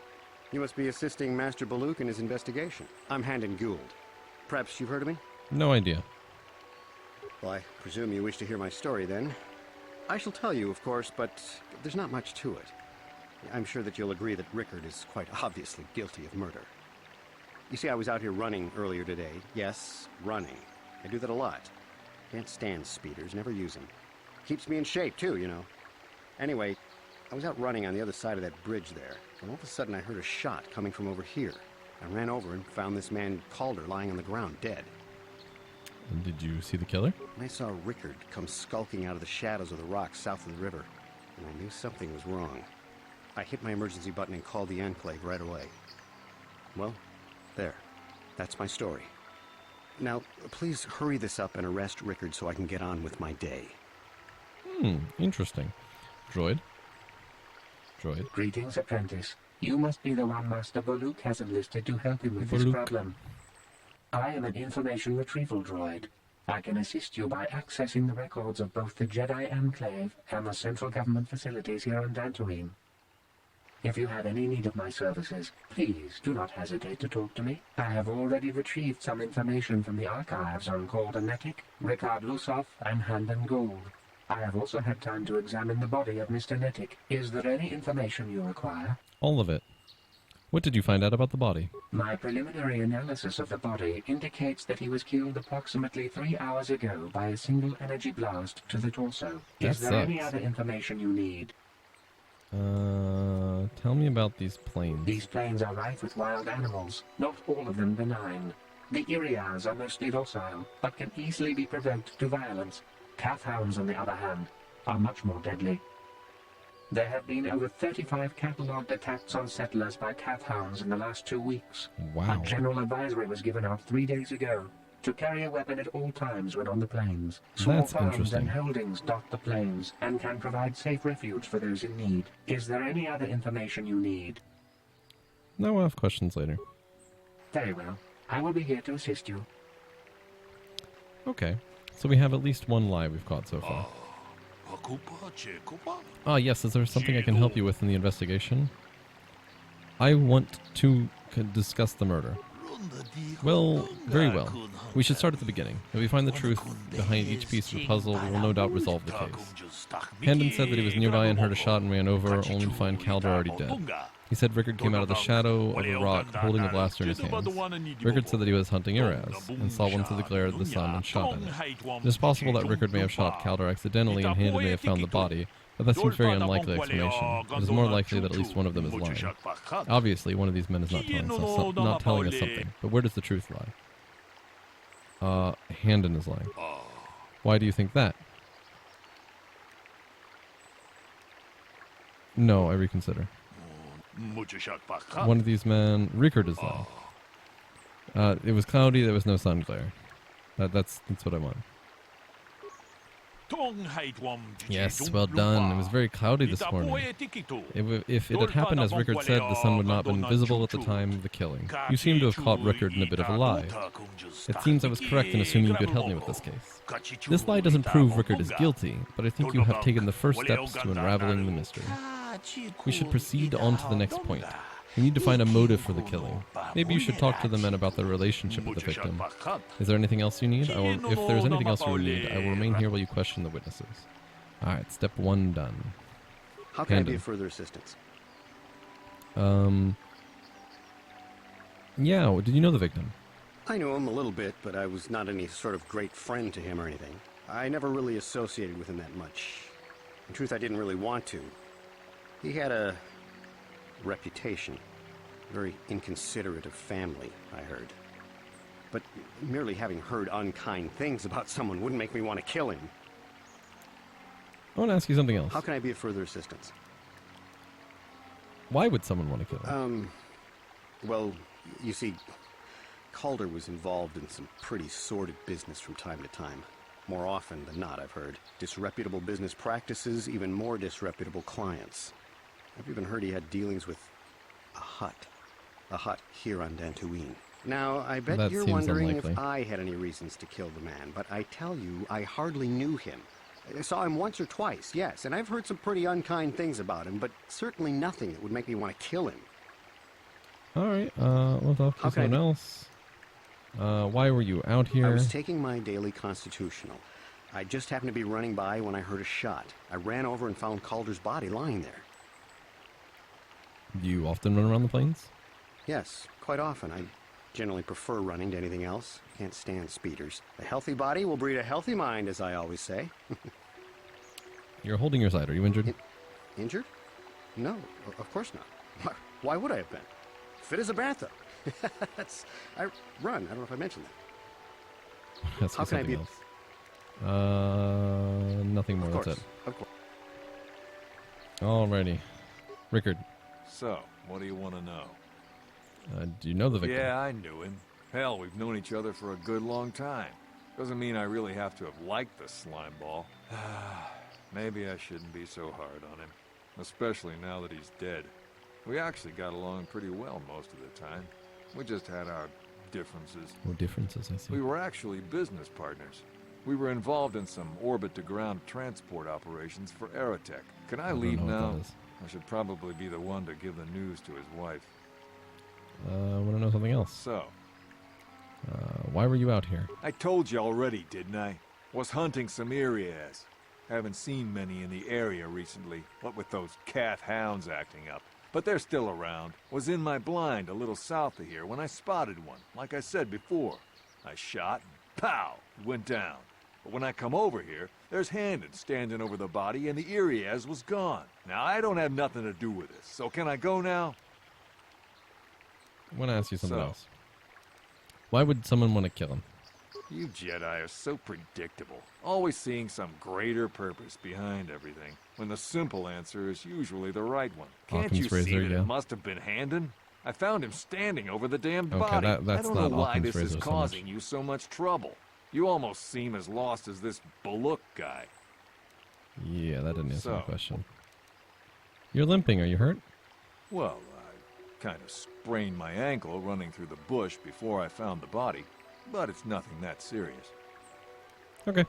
M: You must be assisting Master Baluk in his investigation. I'm Handon Gould. Perhaps you've heard of me?
A: No idea.
M: Well, I presume you wish to hear my story then. I shall tell you, of course, but there's not much to it. I'm sure that you'll agree that Rickard is quite obviously guilty of murder. You see, I was out here running earlier today. Yes, running. I do that a lot. Can't stand speeders, never use them. Keeps me in shape, too, you know. Anyway, I was out running on the other side of that bridge there, and all of a sudden I heard a shot coming from over here. I ran over and found this man Calder lying on the ground, dead.
A: And did you see the killer?
M: And I saw Rickard come skulking out of the shadows of the rocks south of the river, and I knew something was wrong. I hit my emergency button and called the Enclave right away. Well, there. That's my story. Now, please hurry this up and arrest Rickard so I can get on with my day.
A: Interesting. Droid? Droid?
N: Greetings, apprentice. You must be the one Master Baluk has enlisted to help him with this problem. I am an information retrieval droid. I can assist you by accessing the records of both the Jedi Enclave and the central government facilities here on Dantooine. If you have any need of my services, please do not hesitate to talk to me. I have already retrieved some information from the archives on Calder Netic, Rickard Lusov, and Handon Gould. I have also had time to examine the body of Mr. Netic. Is there any information you require?
A: All of it. What did you find out about the body?
N: My preliminary analysis of the body indicates that he was killed approximately 3 hours ago by a single energy blast to the torso. Is there any other information you need?
A: Tell me about these plains.
N: These plains are rife with wild animals, not all of them benign. The Irias are mostly docile, but can easily be provoked to violence. Calf hounds, on the other hand, are much more deadly. There have been over 35 catalogued attacks on settlers by calf hounds in the last 2 weeks.
A: Wow.
N: A general advisory was given out 3 days ago to carry a weapon at all times when on the plains. Small farms and holdings dot the plains and can provide safe refuge for those in need. Is there any other information you need?
A: No, I'll have questions later.
N: Very well. I will be here to assist you.
A: Okay. So we have at least one lie we've caught so far. Yes, is there something I can help you with in the investigation? I want to discuss the murder. Well, very well. We should start at the beginning. If we find the truth behind each piece of the puzzle, we will no doubt resolve the case. Handon said that he was nearby and heard a shot and ran over, only to find Calder already dead. He said Rickard came out of the shadow of a rock holding a blaster in his hands. Rickard said that he was hunting Iraz, and saw one through the glare of the sun and shot at it. It is possible that Rickard may have shot Calder accidentally and Handon may have found the body, but that seems a very unlikely explanation. It is more likely that at least one of them is lying. Obviously, one of these men is not telling us something, but where does the truth lie? Handon is lying. Why do you think that? No, I reconsider. One of these men, Rickard is lying. It was cloudy, there was no sun glare. That's what I want. Yes, well done. It was very cloudy this morning. If it had happened as Rickard said, the sun would not have been visible at the time of the killing. You seem to have caught Rickard in a bit of a lie. It seems I was correct in assuming you could help me with this case. This lie doesn't prove Rickard is guilty, but I think you have taken the first steps to unraveling the mystery. We should proceed on to the next point. We need to find a motive for the killing. Maybe you should talk to the men about their relationship with the victim. Is there anything else you need? If there's anything else you need, I will remain here while you question the witnesses. Alright, step 1 done.
M: How can I be of further assistance?
A: Yeah, did you know the victim?
M: I knew him a little bit, but I was not any sort of great friend to him or anything. I never really associated with him that much. In truth, I didn't really want to. He had a reputation. Very inconsiderate of family, I heard. But merely having heard unkind things about someone wouldn't make me want to kill him.
A: I want to ask you something else.
M: How can I be of further assistance?
A: Why would someone want to kill him?
M: Well, you see, Calder was involved in some pretty sordid business from time to time. More often than not, I've heard. Disreputable business practices, even more disreputable clients. I've even heard he had dealings with a hut here on Dantooine. Now, I bet you're wondering if I had any reasons to kill the man, but I tell you, I hardly knew him. I saw him once or twice, yes, and I've heard some pretty unkind things about him, but certainly nothing that would make me want to kill him.
A: Alright, we'll talk to someone else. Why were you out here?
M: I was taking my daily constitutional. I just happened to be running by when I heard a shot. I ran over and found Calder's body lying there.
A: Do you often run around the plains?
M: Yes, quite often. I generally prefer running to anything else. Can't stand speeders. A healthy body will breed a healthy mind, as I always say.
A: You're holding your side. Are you injured?
M: Injured? No, of course not. Why would I have been? Fit as a bathtub. I run. I don't know if I mentioned that.
A: How can I be? Else. Nothing more. That's it.
M: Of course.
A: Alrighty, Rickard.
H: So, what do you want to know?
A: Do you know the victim?
H: Yeah, I knew him. Hell, we've known each other for a good long time. Doesn't mean I really have to have liked the slime ball. Maybe I shouldn't be so hard on him, especially now that he's dead. We actually got along pretty well most of the time. We just had our differences.
A: Oh, differences, I see.
H: We were actually business partners. We were involved in some orbit-to-ground transport operations for Aerotech. Can I leave now? I should probably be the one to give the news to his wife.
A: I want to know something else.
H: So?
A: Why were you out here?
H: I told you already, didn't I? Was hunting some areas. Haven't seen many in the area recently, what with those calf hounds acting up. But they're still around. Was in my blind a little south of here when I spotted one, like I said before. I shot and pow, it went down. But when I come over here, there's Handon standing over the body and the Iriaz was gone. Now, I don't have nothing to do with this, so can I go now?
A: I want to ask you something else. Why would someone want to kill him?
H: You Jedi are so predictable, always seeing some greater purpose behind everything, when the simple answer is usually the right one. Can't you see that it must have been Handon? I found him standing over the damned body.
A: That's
H: I don't know
A: not
H: why
A: Occam's
H: this is
A: razor so
H: causing
A: much.
H: you so much trouble. You almost seem as lost as this Baluk guy.
A: Yeah, that didn't answer my question. You're limping. Are you hurt?
H: Well, I kind of sprained my ankle running through the bush before I found the body, but it's nothing that serious.
A: Okay.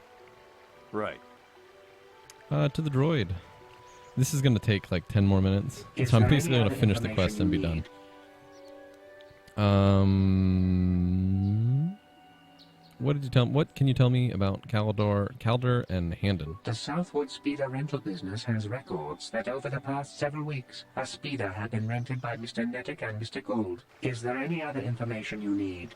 H: Right.
A: To the droid. This is going to take like 10 more minutes, so I'm basically going to finish the quest and be done. What can you tell me about Calder and Handon?
N: The Southwood Speeder rental business has records that over the past several weeks, a speeder had been rented by Mr. Nettic and Mr. Gold. Is there any other information you need?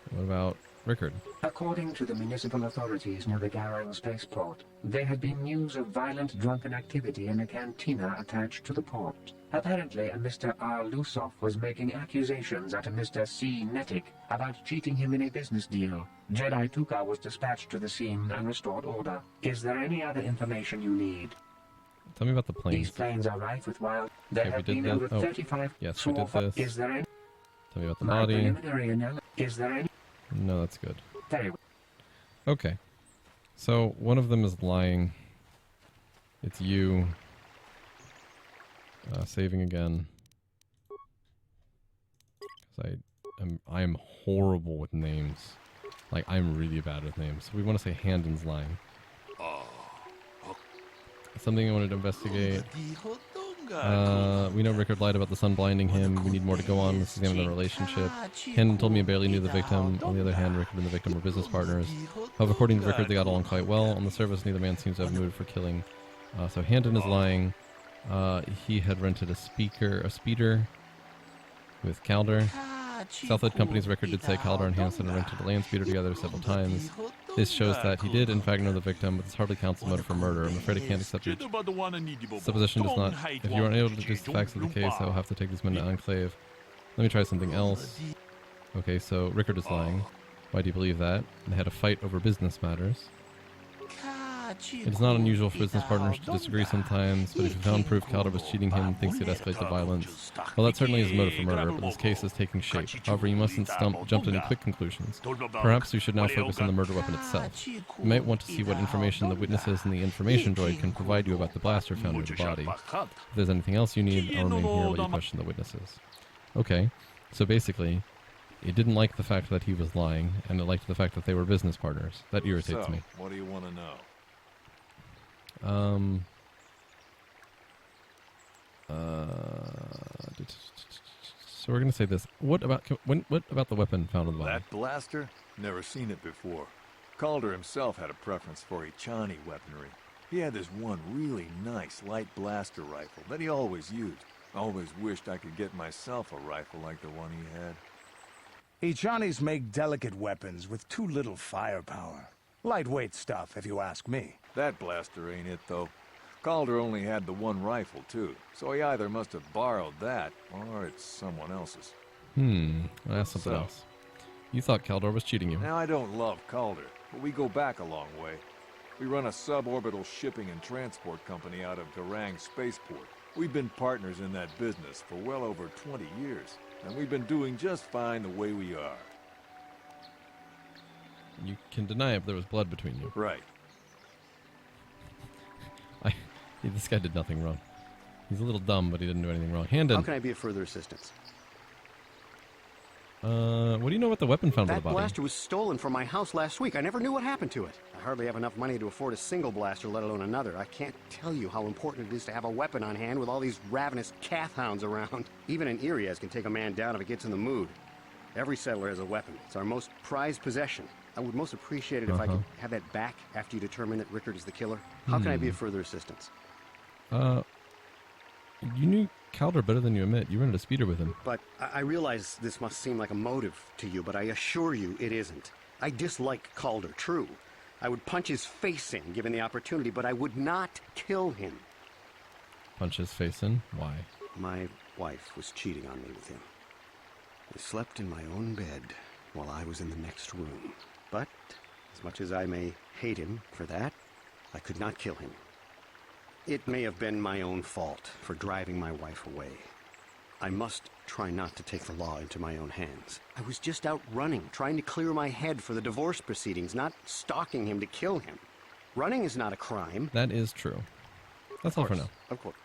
A: What about Rickard?
N: According to the municipal authorities near the Garang spaceport, there had been news of violent drunken activity in a cantina attached to the port. Apparently, a Mr. R. Lusoff was making accusations at a Mr. C. Nettic about cheating him in a business deal. Jedi Tuka was dispatched to the scene and restored order. Is there any other information you need?
A: Tell me about the planes.
N: These planes are rife with wild. There have been over 35.
A: Yes, we did this.
N: Is there any?
A: Tell me about the body.
N: Is there any?
A: No, that's good.
N: Very well.
A: Okay. So, one of them is lying. It's you. Saving again. Because I am horrible with names. Like, I'm really bad with names. So we want to say Handon's lying. Something I wanted to investigate. We know Rickard lied about the sun blinding him. We need more to go on. Let's examine the relationship. Handon told me I barely knew the victim. On the other hand, Rickard and the victim were business partners. However, according to Rickard, they got along quite well. On the surface, neither man seems to have a motive for killing. So Handon is lying. He had rented a speeder with Calder. Southwood Company's record did say Calder and Hanson had rented a land speeder together several times. This shows that he did in fact know the victim, but this hardly counts as motive for murder. I'm afraid I can't accept it. Supposition does not. If you are unable to deduce the facts of the case, I will have to take these men to Enclave. Let me try something else. Okay, so Rickard is lying. Why do you believe that? They had a fight over business matters. It is not unusual for business partners to disagree sometimes, but if you found proof Calder was cheating him and thinks he'd escalate the violence, well, that certainly is a motive for murder, but this case is taking shape. However, you mustn't jump to any quick conclusions. Perhaps we should now focus on the murder weapon itself. You might want to see what information the witnesses and the information droid can provide you about the blaster found near the body. If there's anything else you need, I'll remain here while you question the witnesses. Okay, so basically, it didn't like the fact that he was lying, and it liked the fact that they were business partners. That irritates me.
H: What do you want to know?
A: So we're gonna say this. What about the weapon found on the body?
H: That blaster? Never seen it before. Calder himself had a preference for Echani weaponry. He had this one really nice light blaster rifle that he always used. Always wished I could get myself a rifle like the one he had.
O: Echanis make delicate weapons with too little firepower. Lightweight stuff, if you ask me.
H: That blaster ain't it, though. Calder only had the one rifle, too, so he either must have borrowed that, or it's someone else's.
A: That's something else. You thought Calder was cheating you.
H: Now, I don't love Calder, but we go back a long way. We run a suborbital shipping and transport company out of Garang Spaceport. We've been partners in that business for well over 20 years, and we've been doing just fine the way we are.
A: You can deny if there was blood between you.
H: Right.
A: This guy did nothing wrong. He's a little dumb, but he didn't do anything wrong. Handon.
M: How can I be of further assistance?
A: What do you know about the weapon found by the
M: That
A: body?
M: blaster was stolen from my house last week. I never knew what happened to it. I hardly have enough money to afford a single blaster, let alone another. I can't tell you how important it is to have a weapon on hand with all these ravenous cath hounds around. Even an Irias can take a man down if it gets in the mood. Every settler has a weapon. It's our most prized possession. I would most appreciate it if I could have that back after you determine that Rickard is the killer. How can I be of further assistance?
A: You knew Calder better than you admit. You rented a speeder with him.
M: But I realize this must seem like a motive to you, but I assure you it isn't. I dislike Calder, true. I would punch his face in, given the opportunity, but I would not kill him.
A: Punch his face in? Why?
M: My wife was cheating on me with him. I slept in my own bed while I was in the next room. But, as much as I may hate him for that, I could not kill him. It may have been my own fault for driving my wife away. I must try not to take the law into my own hands. I was just out running, trying to clear my head for the divorce proceedings, not stalking him to kill him. Running is not a crime.
A: That is true. That's all for now.
M: Of course.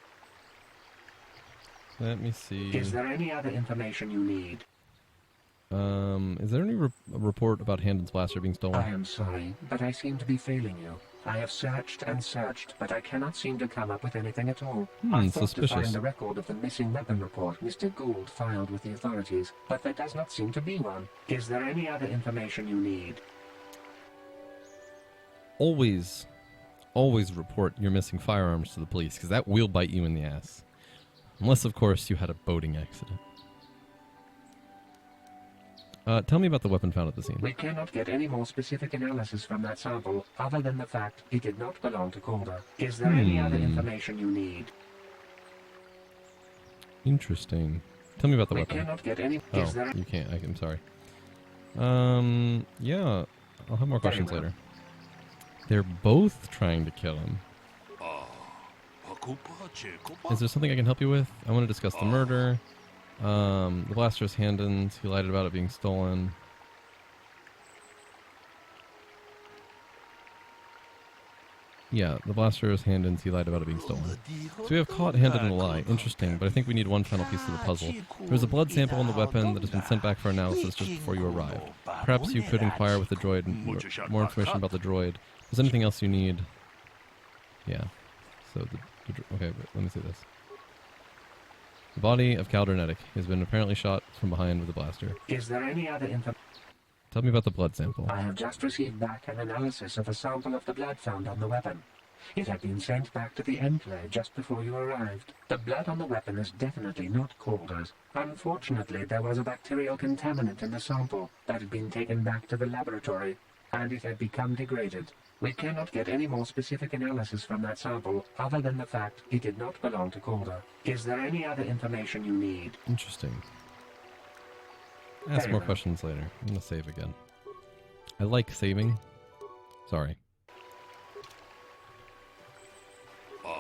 A: Let me see.
N: Is there any other information you need?
A: Is there any report about Handon's blaster being stolen?
N: I am sorry, but I seem to be failing you. I have searched and searched, but I cannot seem to come up with anything at all. I thought to find the record of the missing weapon report Mr. Gould filed with the authorities, but there does not seem to be one. Is there any other information you need?
A: Always report your missing firearms to the police, because that will bite you in the ass. Unless, of course, you had a boating accident. Tell me about the weapon found at the scene.
N: We cannot get any more specific analysis from that sample, other than the fact it did not belong to Calder. Is there any other information you need?
A: Interesting. Tell me about the weapon.
N: We cannot get any...
A: Oh, you can't. I'm sorry. Yeah. I'll have more questions later. They're both trying to kill him. Is there something I can help you with? I want to discuss the murder. The blaster's Handon's. He lied about it being stolen. Yeah, the blaster is Handon's. He lied about it being stolen. So we have caught Handon in a lie. Interesting, but I think we need one final piece of the puzzle. There's a blood sample on the weapon that has been sent back for analysis just before you arrived. Perhaps you could inquire with the droid and more information about the droid. Is there anything else you need? Yeah. So, okay, let me see this. The body of Caldernetic has been apparently shot from behind with a blaster.
N: Is there any other information?
A: Tell me about the blood sample.
N: I have just received back an analysis of a sample of the blood found on the weapon. It had been sent back to the Enclave just before you arrived. The blood on the weapon is definitely not Calder's. Unfortunately, there was a bacterial contaminant in the sample that had been taken back to the laboratory, and it had become degraded. We cannot get any more specific analysis from that sample, other than the fact it did not belong to Calder. Is there any other information you need?
A: Interesting. Ask more questions later. I'm going to save again. I like saving. Sorry.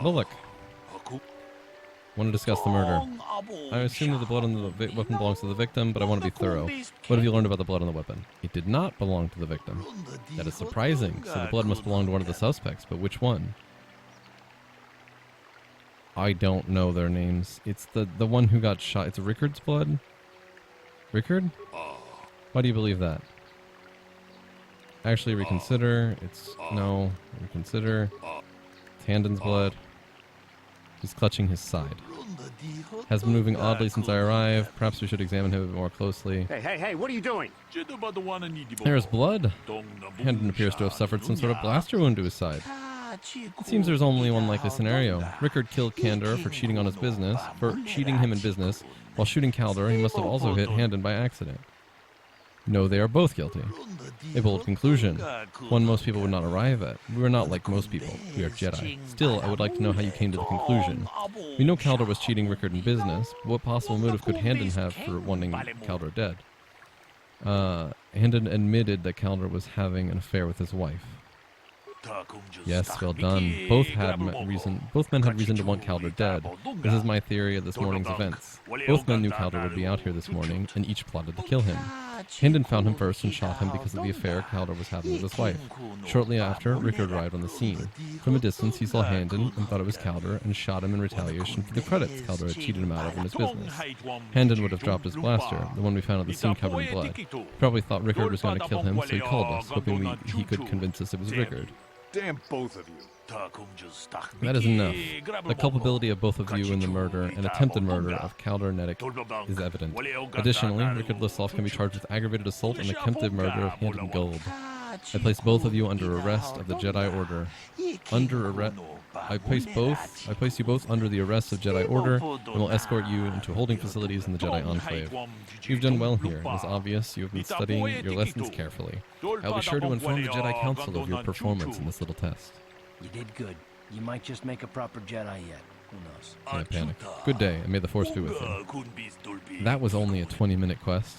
A: Bullock. Want to discuss the murder. I assume that the blood on the weapon belongs to the victim, but I want to be thorough. What have you learned about the blood on the weapon? It did not belong to the victim. That is surprising, so the blood must belong to one of the suspects, but which one? I don't know their names. It's the one who got shot. It's Rickard's blood? Rickard? Why do you believe that? Actually, reconsider. It's... No. Reconsider. It's Handon's blood. He's clutching his side. Has been moving oddly since I arrived. Perhaps we should examine him a bit more closely.
M: Hey, what are you doing?
A: There's blood. Hendon appears to have suffered some sort of blaster wound to his side. It seems there's only one likely scenario. Rickard killed Kandor for cheating on his business, for cheating him in business. While shooting Kaldor, he must have also hit Hendon by accident. No, they are both guilty. A bold conclusion. One most people would not arrive at. We are not like most people. We are Jedi. Still, I would like to know how you came to the conclusion. We know Kaldor was cheating Rickard in business, but what possible motive could Hendon have for wanting Kaldor dead? Hendon admitted that Kaldor was having an affair with his wife. Yes, well done. Both men had reason to want Kaldor dead. This is my theory of this morning's events. Both men knew Kaldor would be out here this morning, and each plotted to kill him. Hendon found him first and shot him because of the affair Kaldor was having with his wife. Shortly after, Rickard arrived on the scene. From a distance, he saw Hendon and thought it was Kaldor and shot him in retaliation for the credits Kaldor had cheated him out of in his business. Hendon would have dropped his blaster, the one we found at the scene covered in blood. He probably thought Rickard was going to kill him, so he called us, hoping he could convince us it was Rickard.
H: Damn both of you.
A: That is enough. The culpability of both of you in the murder and attempted murder of Kaldor Neddick is evident. Additionally, Rickard Lissloff can be charged with aggravated assault and attempted murder of Hendon Gold. I place both of you under arrest of the Jedi Order. I place you both under the arrest of Jedi Order and will escort you into holding facilities in the Jedi Enclave. You've done well here. It is obvious you have been studying your lessons carefully. I'll be sure to inform the Jedi Council of your performance in this little test.
K: You did good. You might just make a proper Jedi yet. Who knows?
A: I panicked. Good day, and may the Force be with you. That was only a 20-minute quest.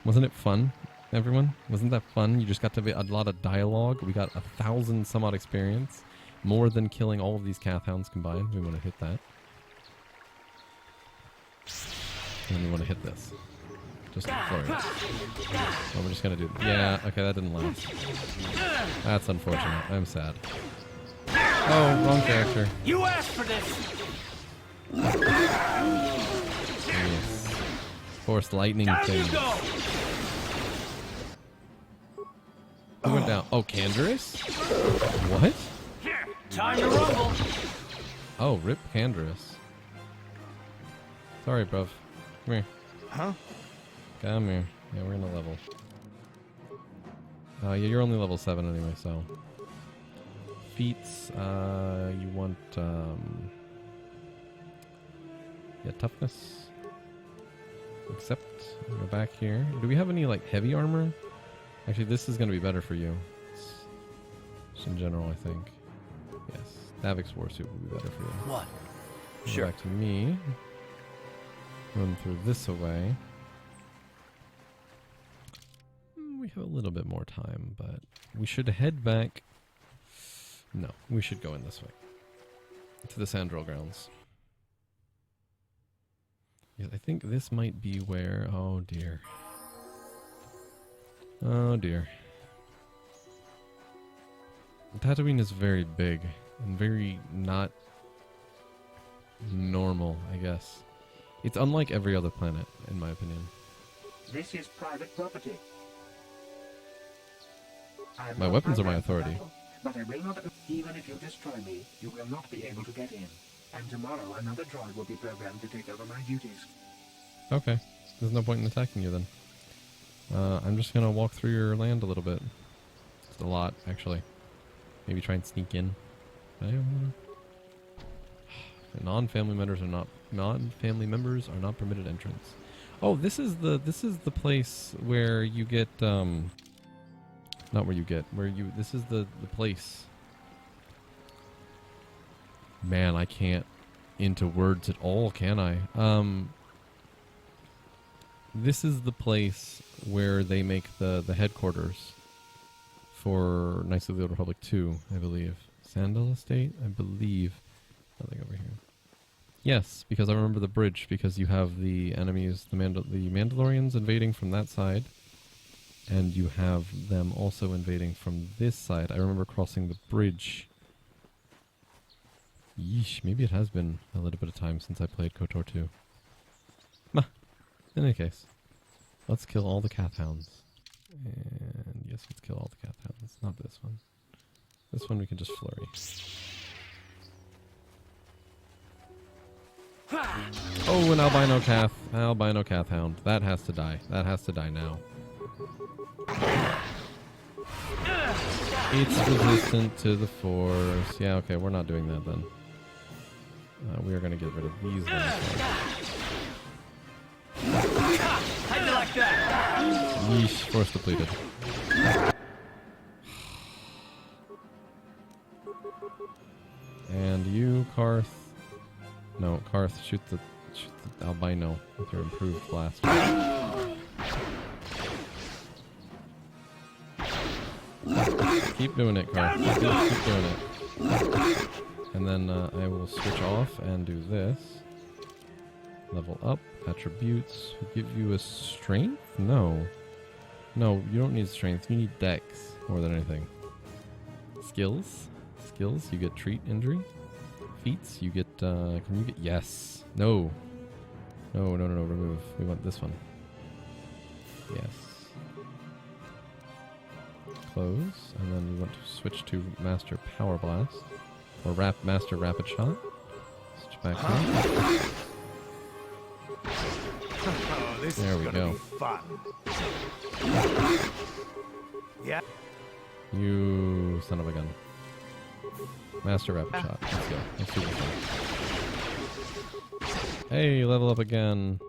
A: Wasn't it fun, everyone? Wasn't that fun? You just got to be a lot of dialogue. We got 1,000 some odd experience. More than killing all of these Cathhounds combined. We want to hit that. And we want to hit this. Just flurry. Oh, we're just going to do... Yeah, okay, that didn't last. That's unfortunate. I'm sad. Oh, wrong character.
K: You asked for this!
A: Yes. Force lightning thing. Who went down? Oh, Canderous? What?
K: Time to rumble!
A: Oh, rip Canderous. Sorry, bruv. Come here.
O: Huh?
A: Come here. Yeah, we're gonna level. Yeah, you're only level 7 anyway, so. Feats, you want, yeah, toughness. Accept. Go back here. Do we have any, like, heavy armor? Actually, this is gonna be better for you. Just in general, I think. Yes. Navik's Warsuit will be better for you.
K: What?
A: Go
K: Sure.
A: back to me. Run through this away. We have a little bit more time, but we should head back. No, we should go in this way. To the Sandril grounds. Yes, I think this might be where... Oh, dear. Oh, dear. Tatooine is very big and very not normal, I guess. It's unlike every other planet, in my opinion.
N: This is private property.
A: My weapons are my authority.
N: But I will not, even if you destroy me, you will not be able to get in. And tomorrow another droid will be programmed to take over my duties.
A: Okay. There's no point in attacking you then. I'm just gonna walk through your land a little bit. It's a lot, actually. Maybe try and sneak in. Non-family members are not permitted entrance. Oh, this is the place where you get not where you get, this is the place. Man, I can't into words at all, can I? This is the place where they make the headquarters for Knights of the Old Republic 2, I believe. Sandal Estate, I believe. Nothing over here. Yes, because I remember the bridge, because you have the enemies, the Mandalorians invading from that side, and you have them also invading from this side. I remember crossing the bridge. Yeesh, maybe it has been a little bit of time since I played KOTOR 2. In any case, let's kill all the Cathhounds. And yes, let's kill all the Cathhounds. Not this one. This one we can just flurry. Oh, an albino calf. Albino calf hound. That has to die. That has to die now. It's resistant to the force. Yeah, okay, we're not doing that then. We are going to get rid of these ones.
P: How'd you like that?
A: Yeesh, force depleted. And you, Karth. No, Karth, shoot the albino with your improved blast. Keep doing it, Karth. Keep doing it. And then I will switch off and do this. Level up, attributes. Give you a strength? No. No, you don't need strength. You need dex more than anything. Skills. Skills, you get treat injury. Feats, you get, can you get, yes. No. No, remove. We want this one. Yes. Close, and then we want to switch to Master Power Blast. Or Master Rapid Shot. Switch back here.
O: Oh, this
A: there
O: is
A: we
O: gonna
A: go.
O: Be fun. Yeah.
A: You son of a gun. Master Rapid Shot. Let's go. Let's do this one. Hey, level up again.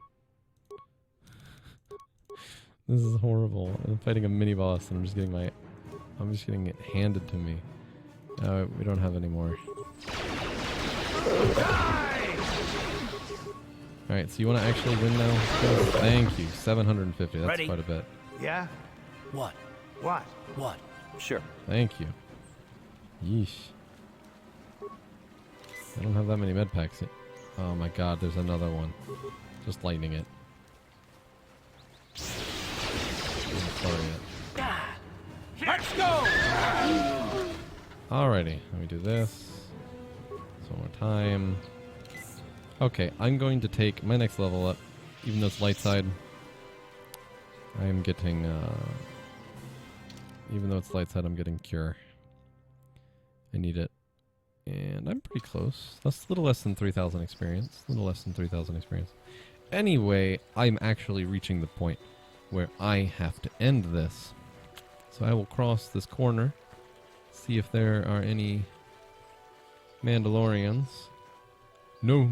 A: This is horrible. I'm fighting a mini boss and I'm just getting it handed to me. We don't have any more. Alright, so you want to actually win now? Thank you. 750. That's
O: Ready?
A: quite a bit.
O: Yeah?
K: What?
O: What?
K: What? Sure.
A: Thank you. Yeesh. I don't have that many med packs yet. Oh my god, there's another one. Just lightning it.
P: Let's go!
A: Alrighty, let me do this. One more time. Okay, I'm going to take my next level up, even though it's light side. I am getting, even though it's light side, I'm getting cure. I need it. And I'm pretty close. That's a little less than 3,000 experience. A little less than 3,000 experience. Anyway, I'm actually reaching the point where I have to end this. So I will cross this corner, see if there are any Mandalorians. No,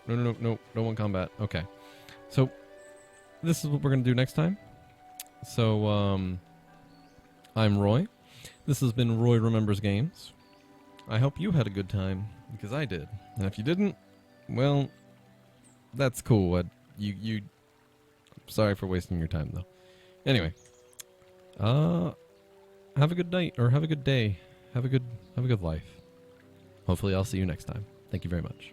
A: don't want combat. Okay. So, this is what we're going to do next time. So, I'm Roy. This has been Roy Remembers Games. I hope you had a good time, because I did. And if you didn't, well, that's cool. Sorry for wasting your time, though. Anyway, have a good night, or have a good day. Have a good life. Hopefully I'll see you next time. Thank you very much.